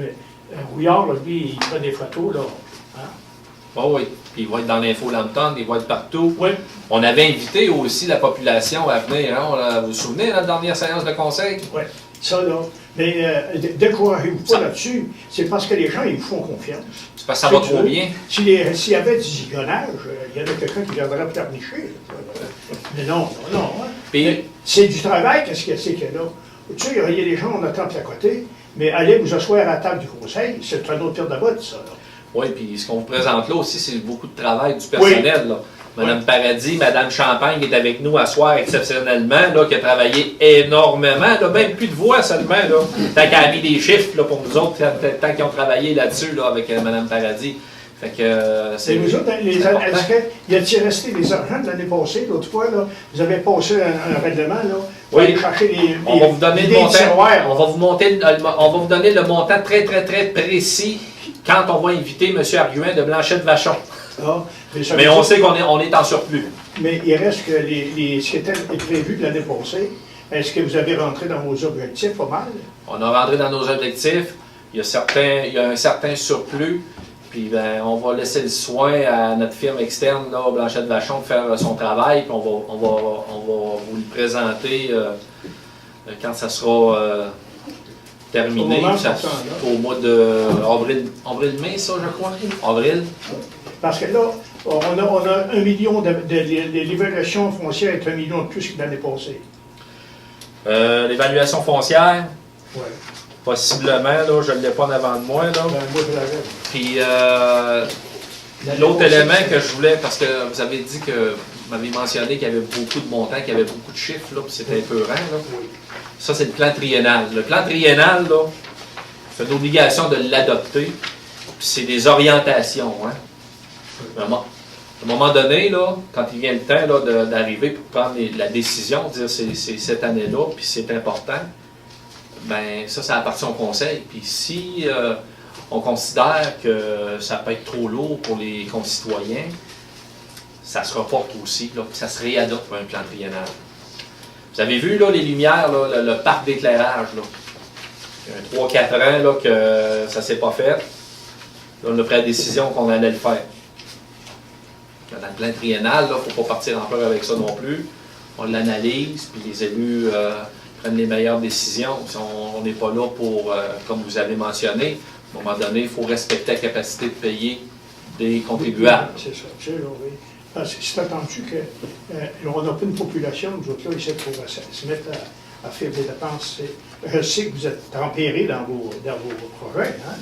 Rouillard, là, lui, il prend des photos, là. Hein? Oh oui, puis il va être dans l'info Lampton, il va être partout. Oui. On avait invité aussi la population à venir, hein? Vous vous souvenez, la dernière séance de conseil? Oui, ça, là. Mais découragez-vous pas là-dessus. C'est parce que les gens, ils vous font confiance. C'est parce que ça va trop bien. S'il y avait du zigonnage, il y avait quelqu'un qui viendrait pleurnicher. Mais non. Hein. Puis, c'est du travail, qu'est-ce que c'est qu'il y a là? Tu sais, il y a des gens, on attend à côté, mais allez vous asseoir à la table du conseil, c'est un autre pire de botte, ça. Là. oui, puis ce qu'on vous présente là aussi, c'est beaucoup de travail du personnel. Oui. Là. Madame Paradis, Madame Champagne qui est avec nous à soir exceptionnellement, là, qui a travaillé énormément, là, même plus de voix seulement, là, tant qu'elle a mis des chiffres là, pour nous autres, tant qu'ils ont travaillé là-dessus là, avec Madame Paradis. Fait que c'est nous autres, est-ce qu'il a-t-il resté des argents de l'année passée, l'autre fois, là, vous avez passé un règlement, là, pour aller chercher on va vous donner le montant. tiroirs, On va vous donner le montant très, très, très précis quand on va inviter M. Arguin de Blanchette-Vachon. Ah, mais on sait qu'on est en surplus. Mais il reste que ce qui était prévu de l'année passée, est-ce que vous avez rentré dans vos objectifs pas mal? On a rentré dans nos objectifs. Il y a un certain surplus. Puis ben, on va laisser le soin à notre firme externe, là, Blanchette Vachon, de faire son travail. Puis on va vous le présenter quand ça sera terminé. Au mois de avril-mai, ça, je crois. Avril. Parce que là, on a 1 million l'évaluation foncière est 1 million de plus que l'année passée. L'évaluation foncière, Oui. possiblement, là, je ne l'ai pas en avant de moi. Là. Ben, moi, je l'avais. Puis l'autre élément que je voulais, parce que vous avez dit que vous m'avez mentionné qu'il y avait beaucoup de montants, qu'il y avait beaucoup de chiffres, là, puis c'était épeurant. Là. Oui. Ça, c'est le plan triennal. Le plan triennal, là, c'est une obligation de l'adopter, puis c'est des orientations. Hein. À un moment donné, là, quand il vient le temps là, d'arriver pour prendre la décision, de dire c'est cette année-là, puis c'est important, ben ça appartient au conseil. Puis si on considère que ça peut être trop lourd pour les concitoyens, ça se reporte aussi, là, puis ça se réadopte pour un plan triennal. Vous avez vu là, les lumières, là, le parc d'éclairage. Il y a 3-4 ans là, que ça ne s'est pas fait. Là, on a pris la décision qu'on allait le faire. Dans le plan triennal, il ne faut pas partir en peur avec ça non plus. On l'analyse, puis les élus prennent les meilleures décisions. On n'est pas là pour, comme vous avez mentionné, à un moment donné, il faut respecter la capacité de payer des contribuables. Oui, c'est ça, oui. Parce que c'est attendu qu'on n'a pas une population, nous autres là, ici, pour se mettre à faire des dépenses. Je sais que vous êtes tempérés dans vos projets, hein?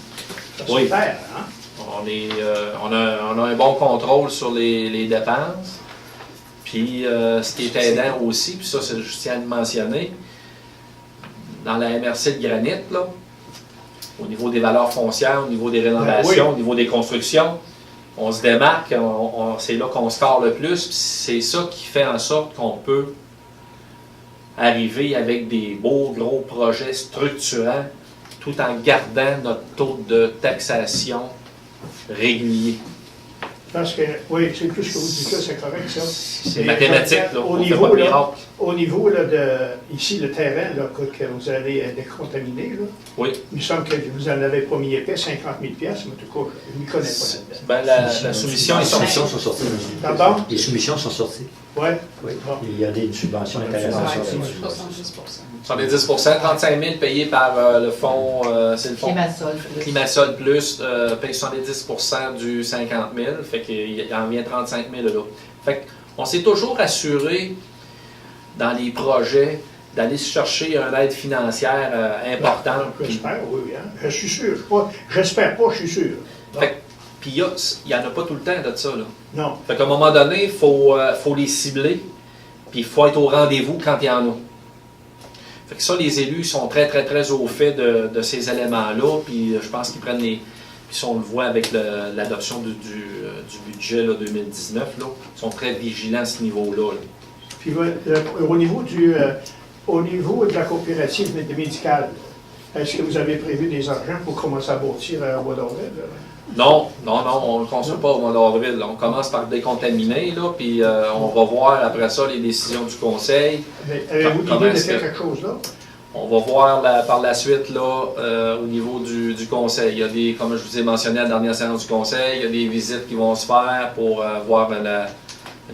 Ça se Oui. fait, hein? On a un bon contrôle sur les dépenses. Puis, ce qui est aidant aussi, puis ça, je tiens à le mentionner, dans la MRC de granit, là, au niveau des valeurs foncières, au niveau des rénovations, au niveau des constructions, on se démarque, c'est là qu'on score le plus. C'est ça qui fait en sorte qu'on peut arriver avec des beaux, gros projets structurants, tout en gardant notre taux de taxation régulier. Parce que, oui, c'est tout ce que vous dites là, c'est correct, ça. C'est mathématique, là. Au On fait niveau, pas de là, miracle. au niveau là, ici, le terrain là, que vous allez décontaminer, là, Oui. il me semble que vous en avez pas mis épais, 50 000 mais en tout cas, je ne m'y connais pas là-dedans. Ben, la soumission est Les sortie. soumissions sont sorties. Pardon? Les soumissions sont sorties. Oui. Oui. Bon. Il y a des subventions intéressantes. 70 35 000 payés par le fonds, c'est le fonds Climasol. Climasol Plus, paye 70 du 50 000, fait qu'il en vient 35 000 là. Fait qu'on s'est toujours assuré dans les projets d'aller chercher une aide financière importante. J'espère, oui, hein. Je suis sûr. J'espère pas, je suis sûr. Puis il n'y en a pas tout le temps de ça. Là. Non. Fait qu'à un moment donné, il faut les cibler, puis il faut être au rendez-vous quand il y en a. Fait que ça, les élus sont très, très, très au fait de ces éléments-là, puis je pense qu'ils prennent les... Puis si on le voit avec l'adoption du budget là, 2019, là, ils sont très vigilants à ce niveau-là. Là. Puis au niveau de la coopérative médicale, est-ce que vous avez prévu des argents pour commencer à bâtir au mois d'avril? Non, on ne le construit pas au mois d'avril. On commence par décontaminer, là, puis on va voir après ça les décisions du conseil. Avez-vous l'idée de faire quelque chose là? On va voir par la suite là, au niveau du conseil. Il y a des, comme je vous ai mentionné à la dernière séance du conseil, il y a des visites qui vont se faire pour voir une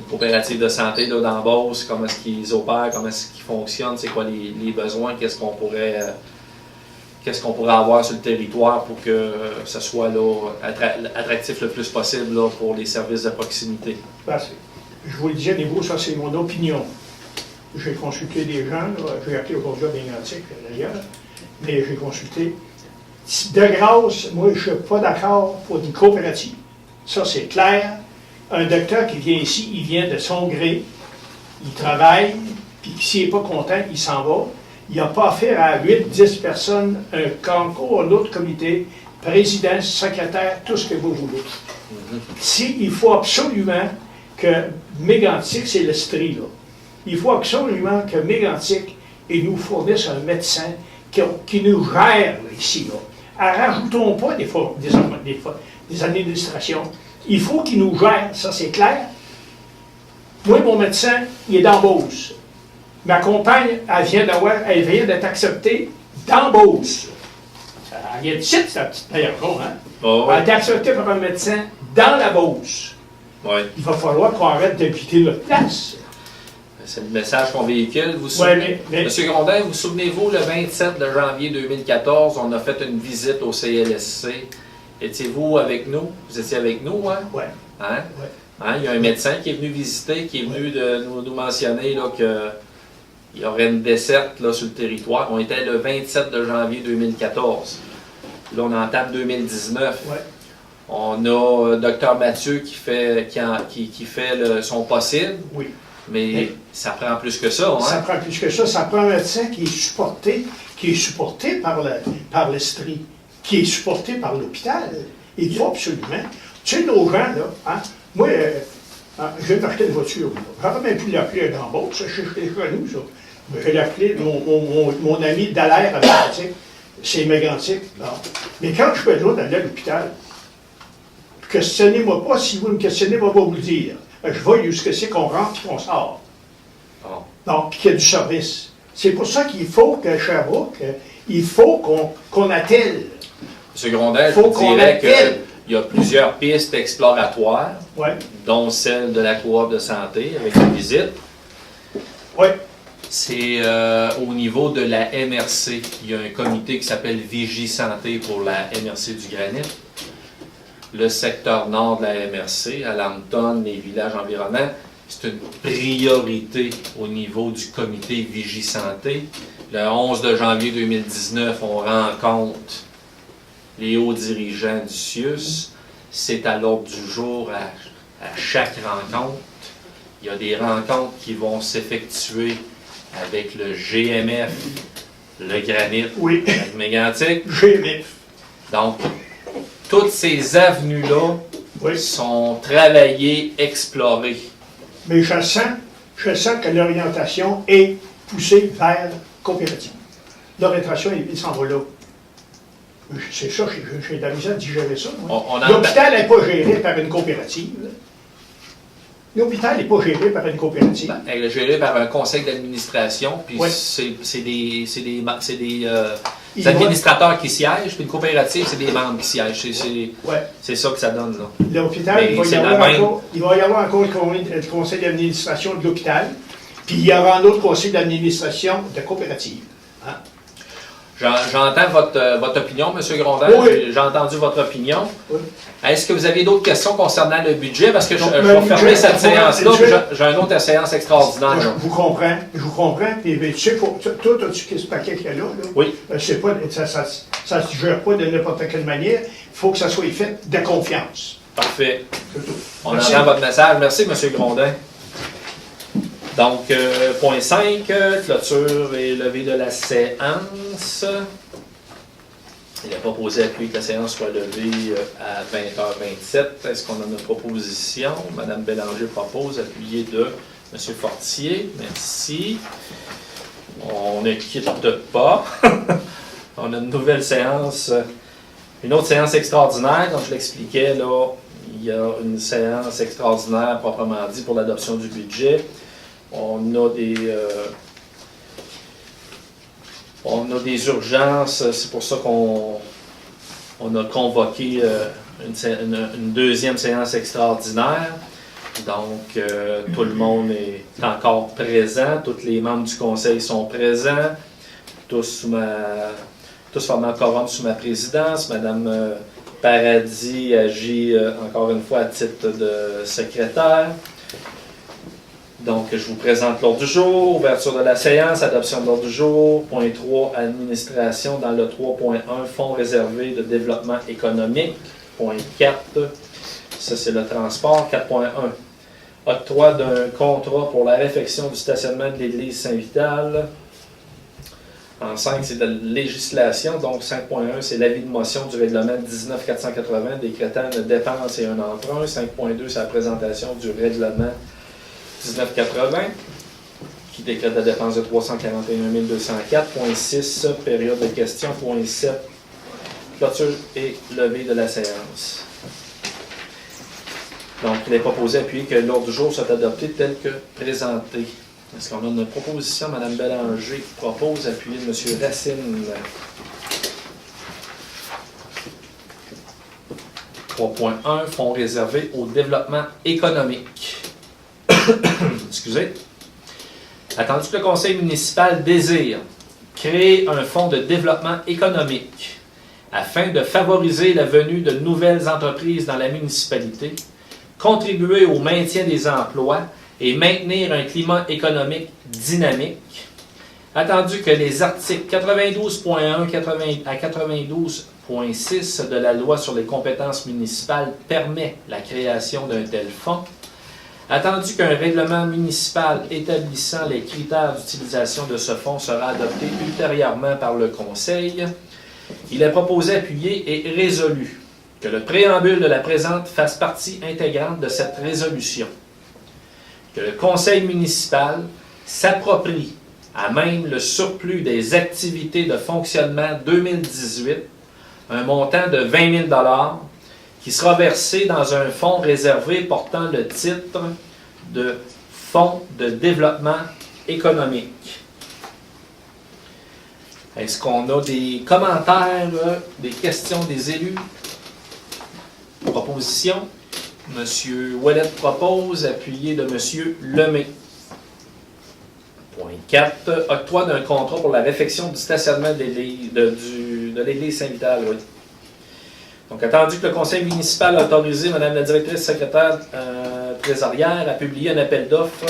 coopérative de santé là, dans Beauce, comment est-ce qu'ils opèrent, comment est-ce qu'ils fonctionnent, c'est quoi les besoins, qu'est-ce qu'on pourrait avoir sur le territoire pour que ce soit là, attractif le plus possible là, pour les services de proximité. Parce que, je vous le disais, niveau, ça c'est mon opinion. J'ai consulté des gens, j'ai appelé aujourd'hui à Bégantic d'ailleurs, mais j'ai consulté. De grâce, moi je ne suis pas d'accord pour une coopérative. Ça c'est clair. Un docteur qui vient ici, il vient de son gré, il travaille, puis s'il n'est pas content, il s'en va. Il n'y a pas affaire à 8-10 personnes, un concours, un autre comité, président, secrétaire, tout ce que vous voulez. Il faut absolument que Mégantic, c'est l'esprit, là. Il faut absolument que Mégantic nous fournisse un médecin qui nous gère là, ici. Là. Rajoutons pas des administrations. Il faut qu'il nous gère, ça c'est clair. Moi, mon médecin, il est dans Beauce. Ma compagne, elle vient d'être acceptée dans Beauce. À Guédicite, c'est un petit paillardon, hein? Oh, On a été accepté par un médecin dans la Beauce. ouais. Il va falloir qu'on arrête d'habiter notre place. C'est le message qu'on véhicule. Vous Ouais, souvenez, mais- Monsieur Grondin, vous souvenez-vous, le 27 de janvier 2014, on a fait une visite au CLSC. Étiez-vous avec nous? Vous étiez avec nous, hein? Ouais. Hein? Ouais. Hein? Il y a un médecin qui est venu visiter, qui est venu de nous mentionner là, qu'il y aurait une desserte là, sur le territoire. On était le 27 de janvier 2014. Là, on entame 2019. Ouais. On a Dr Mathieu qui fait son possible. Oui. Mais ça prend plus que ça, hein? Ça prend plus que ça. Ça prend un médecin qui est supporté par l'Estrie, qui est supporté par l'hôpital. Il faut absolument. Tu sais, nos gens, là, hein, moi, je viens d'acheter une voiture. J'aurais même pu l'appeler un gambot, ça, je suis connu, ça. Mais je l'ai appelé mon ami Dallaire à Mégantic. C'est Mégantic. Mais quand je fais besoin d'aller à l'hôpital, questionnez-moi pas, si vous me questionnez, moi, je vais vous le dire. Je vois jusqu'à c'est qu'on rentre et qu'on sort. Oh. Donc, qu'il y a du service. C'est pour ça qu'il faut que Sherbrooke, il faut qu'on attelle. M. Grondin, je Faut vous qu'on dirais appelle. qu'il y a plusieurs pistes exploratoires, Oui, dont celle de la coop de santé avec une visite. oui, C'est au niveau de la MRC. Il y a un comité qui s'appelle Vigie Santé pour la MRC du Granit. Le secteur nord de la MRC, à Lambton, les villages environnants, c'est une priorité au niveau du comité Vigie Santé. Le 11 de janvier 2019, on rencontre les hauts dirigeants du CIUS. C'est à l'ordre du jour à chaque rencontre. Il y a des rencontres qui vont s'effectuer avec le GMF, le Granit, oui. avec Mégantic. GMF. Donc, toutes ces avenues-là Oui. sont travaillées, explorées. Mais je sens que l'orientation est poussée vers coopérative. L'orientation, il s'en va là. C'est ça, j'ai de la misère à digérer ça. moi. On entend- L'hôpital n'est pas géré par une coopérative. L'hôpital n'est pas géré par une coopérative. Elle est gérée par un conseil d'administration, puis Ouais. c'est des Il va- administrateurs qui siègent, puis une coopérative, c'est des membres qui siègent. Ouais. C'est ça que ça donne, là. L'hôpital, Mais il va c'est y la avoir même. encore, il va y avoir encore le conseil d'administration de l'hôpital, puis il y aura un autre conseil d'administration de coopérative. Hein? J'entends votre opinion, M. Grondin. Oui. J'ai entendu votre opinion. Oui. Est-ce que vous avez d'autres questions concernant le budget? Parce que je Donc, vais le fermer budget, cette on va- séance-là, le puis budget- j'ai une autre séance extraordinaire. Je là. vous comprends, puis tu sais, toi, as-tu ce paquet qu'il y a là? Oui. C'est pas, ça se gère pas de n'importe quelle manière, il faut que ça soit fait de confiance. Parfait. C'est tout. On Merci. entend votre message. Merci, M. Grondin. Donc, point 5, clôture et levée de la séance. Il a proposé à que la séance soit levée à 20h27. Est-ce qu'on a une proposition? Mme Bélanger propose, appuyée de M. Fortier. Merci. On ne quitte pas. On a une nouvelle séance, une autre séance extraordinaire. Comme je l'expliquais, là, il y a une séance extraordinaire, proprement dit, pour l'adoption du budget. On a des urgences, c'est pour ça qu'on a convoqué une deuxième séance extraordinaire. Donc, tout le monde est encore présent, tous les membres du conseil sont présents, tous formant quorum sous ma présidence. Madame Paradis agit encore une fois à titre de secrétaire. Donc, je vous présente l'ordre du jour, ouverture de la séance, adoption de l'ordre du jour. Point 3, administration dans le 3.1, fonds réservé de développement économique. Point 4, ça c'est le transport. 4.1, octroi d'un contrat pour la réfection du stationnement de l'église Saint-Vital. En 5, c'est de la législation. Donc, 5.1, c'est l'avis de motion du règlement 19-480 décrétant une dépense et un emprunt. 5.2, c'est la présentation du règlement 1980, qui décrète la dépense de 341 204. Point 6, période de questions. Point 7, clôture et levée de la séance. Donc, il est proposé d'appuyer que l'ordre du jour soit adopté tel que présenté. Est-ce qu'on a une proposition? Mme Bélanger propose d'appuyer M. Racine. 3.1, fonds réservés au développement économique. Excusez. Attendu que le conseil municipal désire créer un fonds de développement économique afin de favoriser la venue de nouvelles entreprises dans la municipalité, contribuer au maintien des emplois et maintenir un climat économique dynamique. Attendu que les articles 92.1 à 92.6 de la loi sur les compétences municipales permet la création d'un tel fonds. Attendu qu'un règlement municipal établissant les critères d'utilisation de ce fonds sera adopté ultérieurement par le Conseil, il est proposé, appuyé et résolu que le préambule de la présente fasse partie intégrante de cette résolution, que le Conseil municipal s'approprie à même le surplus des activités de fonctionnement 2018, un montant de 20 000 $ qui sera versé dans un fonds réservé portant le titre de Fonds de développement économique. Est-ce qu'on a des commentaires, des questions des élus? Proposition. M. Ouellet propose, appuyé de M. Lemay. Point 4. Octroi d'un contrat pour la réfection du stationnement de l'église Saint-Vital. Oui. Donc, attendu que le conseil municipal a autorisé Mme la directrice secrétaire trésorière à publier un appel d'offres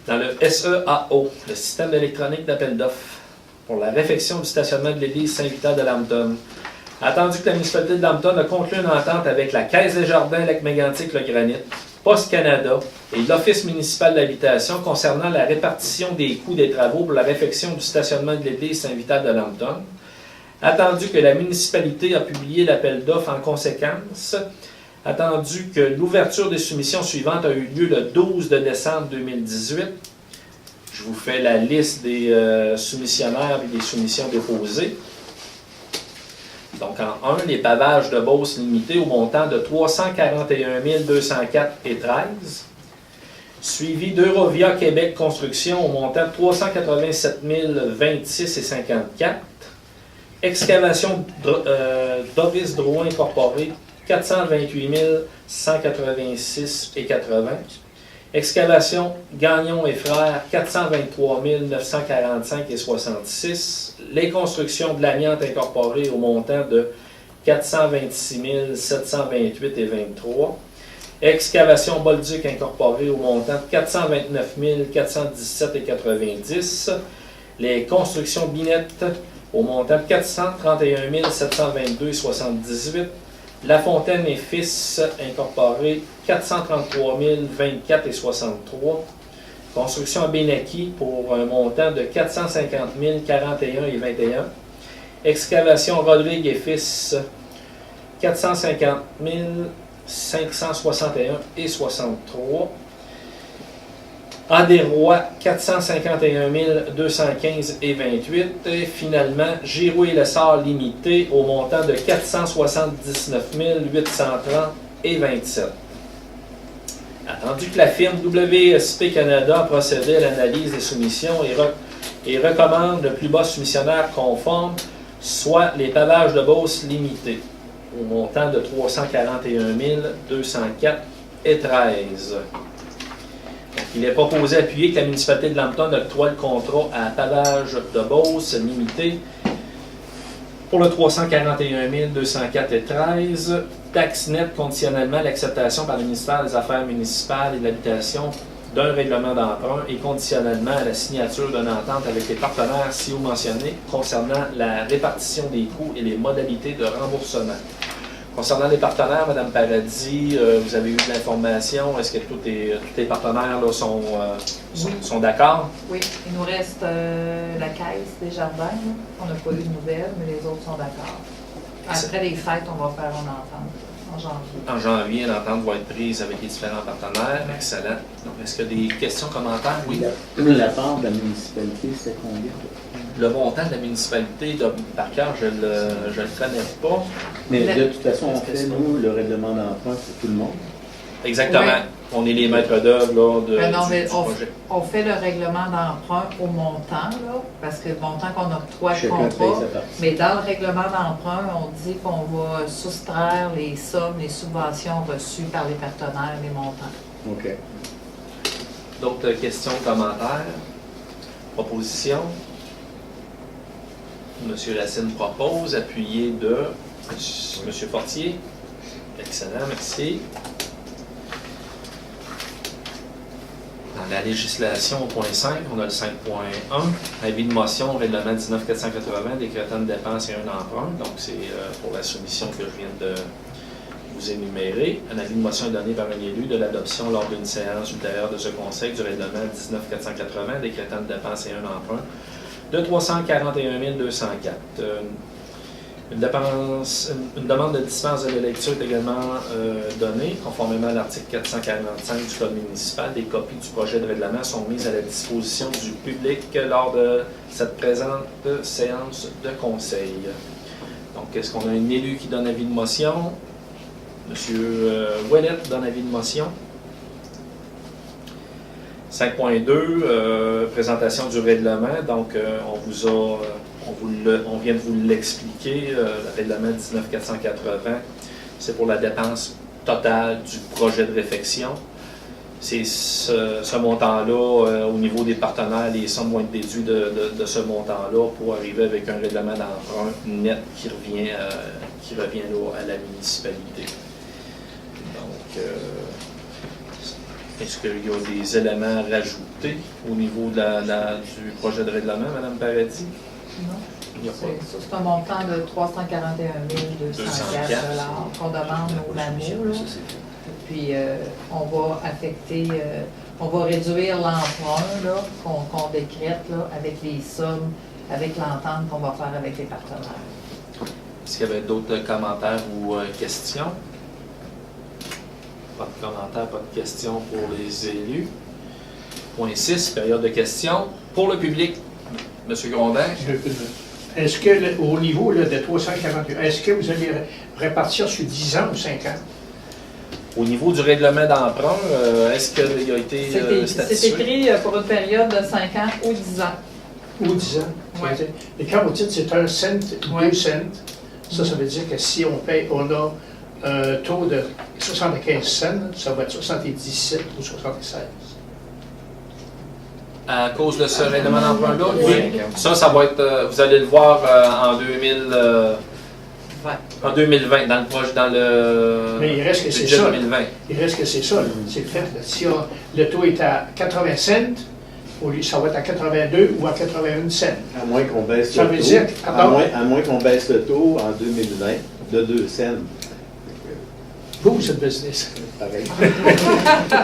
dans le SEAO, le système électronique d'appel d'offres, pour la réfection du stationnement de l'église Saint-Vital de Lambton. Attendu que la municipalité de Lambton a conclu une entente avec la Caisse des Jardins Lac-Mégantic-Le-Granit, Poste Canada et l'Office municipal d'habitation concernant la répartition des coûts des travaux pour la réfection du stationnement de l'église Saint-Vital de Lambton. Attendu que la municipalité a publié l'appel d'offres en conséquence. Attendu que l'ouverture des soumissions suivantes a eu lieu le 12 décembre 2018. Je vous fais la liste des soumissionnaires et des soumissions déposées. Donc, en 1, les pavages de Beauce limités au montant de 341 204,13. Suivi d'Eurovia Québec Construction au montant de 387 026,54. Excavation Doris Drouin Incorporée, 428 186,80. Excavation Gagnon et Frères, 423 945,66. Les constructions de l'Amiante Incorporée au montant de 426 728,23. Excavation Bolduc Incorporée au montant de 429 417,90. Les constructions Binette au montant de 431 722,78. La Fontaine et Fils Incorporé, 433 024,63. Construction à Benaki pour un montant de 450 041,21. Excavation Rodrigue et Fils, 450 561,63. Adérois, 451 215,28. Et finalement, Giroux et Lessard Limité au montant de 479 830,27. Attendu que la firme WSP Canada a procédé à l'analyse des soumissions et recommande le plus bas soumissionnaire conforme, soit les pavages de Beauce limités, au montant de 341 204,13. Il est proposé d'appuyer que la municipalité de Lambton octroie le contrat à pavage de Beauce limité pour le 341 204,13. Taxe nette conditionnellement l'acceptation par le ministère des Affaires municipales et de l'Habitation d'un règlement d'emprunt et conditionnellement à la signature d'une entente avec les partenaires ci-haut mentionnés concernant la répartition des coûts et les modalités de remboursement. Concernant les partenaires, Mme Paradis, vous avez eu de l'information. Est-ce que tous les partenaires là, sont d'accord? Oui, il nous reste la Caisse des Jardins. Là. On n'a pas eu de nouvelles, mais les autres sont d'accord. Après les fêtes, on va faire une entente en janvier. En janvier, l'entente va être prise avec les différents partenaires. Excellent. Donc, est-ce qu'il y a des questions, commentaires? Oui. La part de la municipalité, c'est combien? Le montant de la municipalité, par cœur, je ne le connais pas. Mais de toute façon, on fait, nous, le règlement d'emprunt pour tout le monde. Exactement. Oui. on est les maîtres d'œuvre là, Ben non, du mais projet. on fait le règlement d'emprunt au montant, là, parce que le montant qu'on octroie le Chacun paye contrat, sa partie. mais dans le règlement d'emprunt, on dit qu'on va soustraire les sommes, les subventions reçues par les partenaires, les montants. OK. D'autres questions, commentaires, propositions? Monsieur Racine propose, appuyé de Monsieur Fortier. Excellent, merci. Dans la législation au point 5, on a le 5.1, avis de motion, règlement 19-480, décrétant une dépense et un emprunt. Donc, c'est pour la soumission que je viens de vous énumérer. Un avis de motion est donné par un élu de l'adoption lors d'une séance ultérieure de ce conseil du règlement 19-480, décrétant une dépense et un emprunt de 341 204. Une demande de dispense de la lecture est également donnée, conformément à l'article 445 du Code municipal. Des copies du projet de règlement sont mises à la disposition du public lors de cette présente séance de conseil. Donc, est-ce qu'on a un élu qui donne avis de motion? Monsieur Ouellet donne avis de motion. 5.2, présentation du règlement. Donc, on vient de vous l'expliquer. Le règlement 19-480, c'est pour la dépense totale du projet de réfection. C'est ce montant-là, au niveau des partenaires, les sommes vont être déduites de ce montant-là pour arriver avec un règlement d'emprunt net qui revient là, à la municipalité. Donc, est-ce qu'il y a des éléments à rajouter au niveau du projet de règlement, Mme Paradis? Non. Il n'y a pas. C'est un montant de 341 204 qu'on demande au LAMO. Là. Puis, on va affecter, on va réduire l'emprunt là, qu'on décrète là, avec les sommes, avec l'entente qu'on va faire avec les partenaires. Est-ce qu'il y avait d'autres commentaires ou questions? Pas de commentaires, pas de questions pour les élus. Point 6, période de questions. Pour le public, M. Grondin. Est-ce que, au niveau là, de 341, est-ce que vous allez répartir sur 10 ans ou 5 ans? Au niveau du règlement d'emprunt, est-ce qu'il a été C'est statué? écrit pour une période de 5 ans ou 10 ans. Ou 10 ans. Ouais. Et quand vous dites c'est 1 cent, 2 Ouais. cents, ça veut dire que si on paye, on a un taux de 75 cents, ça va être 77 ou 76. À cause de ce règlement d'emprunt-là? Oui. Ça va être, vous allez le voir en 2020, dans le projet, dans le Mais il reste que c'est budget ça. 2020. Il reste que c'est ça, là. C'est le fait. Là. Si le taux est à 80 cents, ça va être à 82 ou à 81 cents. À moins qu'on baisse Ça le veut taux. dire À moins qu'on baisse le taux en 2020 de 2 cents. Vous, c'est le business. Pareil.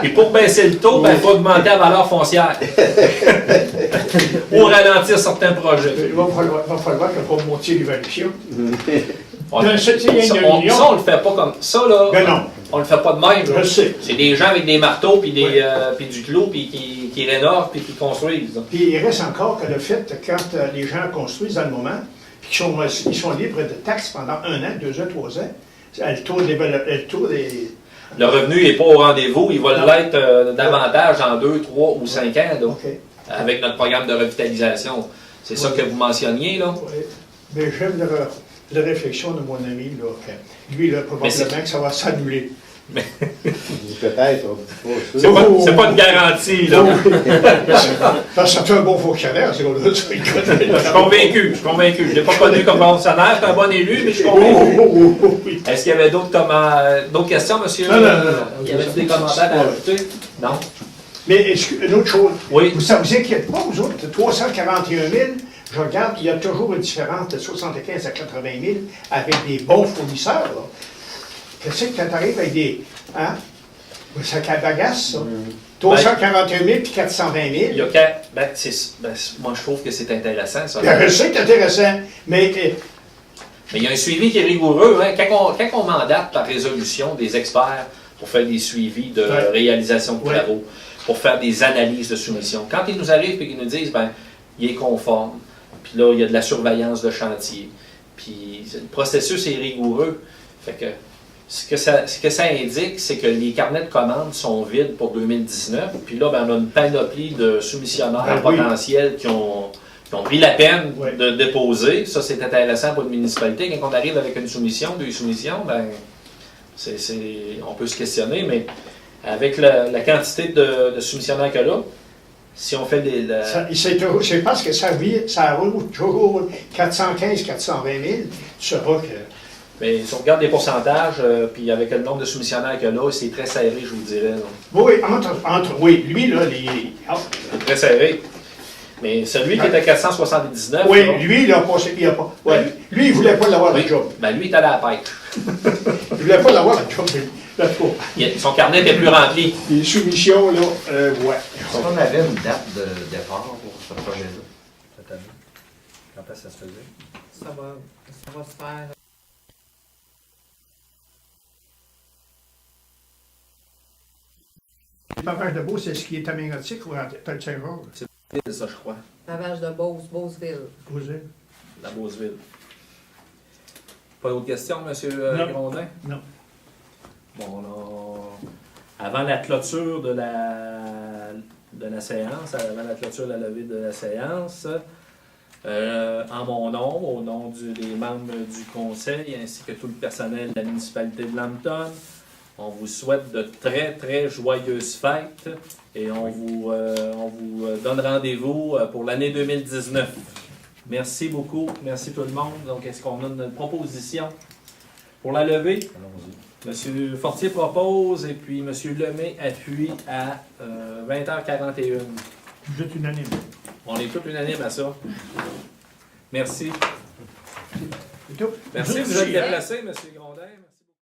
Et pour baisser le taux, il faut augmenter la valeur foncière. Ou ralentir certains projets. Il va falloir qu'on va monter l'évaluation. On, D'un septième ça, de on million. le fait pas comme ça, là. Ben non, On le fait pas de même. là. je sais. C'est des gens avec des marteaux, puis puis du clou, puis qui rénovent, puis qui construisent. là. Puis il reste encore que le fait que quand les gens construisent dans le moment, puis qu'ils sont libres de taxes pendant 1 an, 2 ans, 3 ans, le taux des... Le revenu n'est pas au rendez-vous, il va Non. l'être davantage en 2, 3 ou 5 ans, là, OK. avec notre programme de revitalisation. C'est ça que vous mentionniez, là. Oui. Mais j'aime la réflexion de mon ami, là, que lui, là, probablement que ça va s'annuler. Peut-être, on dit pas ça. C'est pas une garantie, là. Parce que c'est un bon fonctionnaire, c'est comme ça. Je suis convaincu. Je ne l'ai pas connu comme fonctionnaire, c'est un bon élu, mais je suis convaincu. Oui. Est-ce qu'il y avait d'autres questions, monsieur? Non. Il y avait des commentaires à ajouter? Non? Mais une autre chose, Oui. ça ne vous inquiète pas, vous autres, 341 000, je regarde, il y a toujours une différence de 75 à 80 000 avec des bons fournisseurs. Là. Qu'est-ce que tu arrives avec des... Hein? Ça bagasse, ça. 341 000 puis 420 000. Il y a moi, je trouve que c'est intéressant, ça. Je sais que c'est intéressant, mais Mais il y a un suivi qui est rigoureux. Hein? Quand on mandate par résolution des experts pour faire des suivis de Ouais. réalisation de Ouais. travaux, pour faire des analyses de soumission, quand ils nous arrivent et qu'ils nous disent, il est conforme, puis là, il y a de la surveillance de chantier, puis le processus est rigoureux, fait que Ce que ça indique, c'est que les carnets de commandes sont vides pour 2019. Puis là, ben, on a une panoplie de soumissionnaires Ah oui. potentiels qui ont pris la peine Ouais. de déposer. Ça, c'est intéressant pour une municipalité. Quand on arrive avec une soumission, 2 soumissions, ben, on peut se questionner, mais avec la quantité de soumissionnaires qu'il y a là, si on fait C'est parce que ça roule toujours 415, 420 000. Tu sauras que... mais si on regarde les pourcentages, puis avec le nombre de soumissionnaires qu'il y a là, c'est très serré, je vous dirais. Là. Oui, oui, lui, là, C'est très serré. Mais celui qui est à 479, oui, là, lui, il a pas... Ouais. Lui, il voulait pas l'avoir, oui, le job. ben lui, il est allé à la pêche. Il voulait pas l'avoir, le job. Mais, là, Son carnet était plus rempli. les soumissions, là, ouais. Est-ce qu'on avait une date de départ pour ce projet-là, cette année? Quand est-ce que ça se faisait? Ça va se faire. Le pavage de Beau, c'est ce qui est aménotique ou à Saint-Georges? C'est ça, je crois. Pavage de Beauceville. Posé. La Beauceville. Pas d'autres questions, M. Non. Grondin? Non. Bon, avant la clôture de la séance, avant la clôture de la levée de la séance, en mon nom, au nom des membres du conseil ainsi que tout le personnel de la municipalité de Lambton, on vous souhaite de très, très joyeuses fêtes et on vous donne rendez-vous pour l'année 2019. Merci beaucoup. Merci tout le monde. Donc, est-ce qu'on a une proposition pour la levée? Allons-y. M. Fortier propose et puis M. Lemay appuie à 20h41. Vous êtes unanime. On est tous unanimes à ça. Merci. C'est tout. Merci, vous êtes déplacé, M. Grondin. Merci.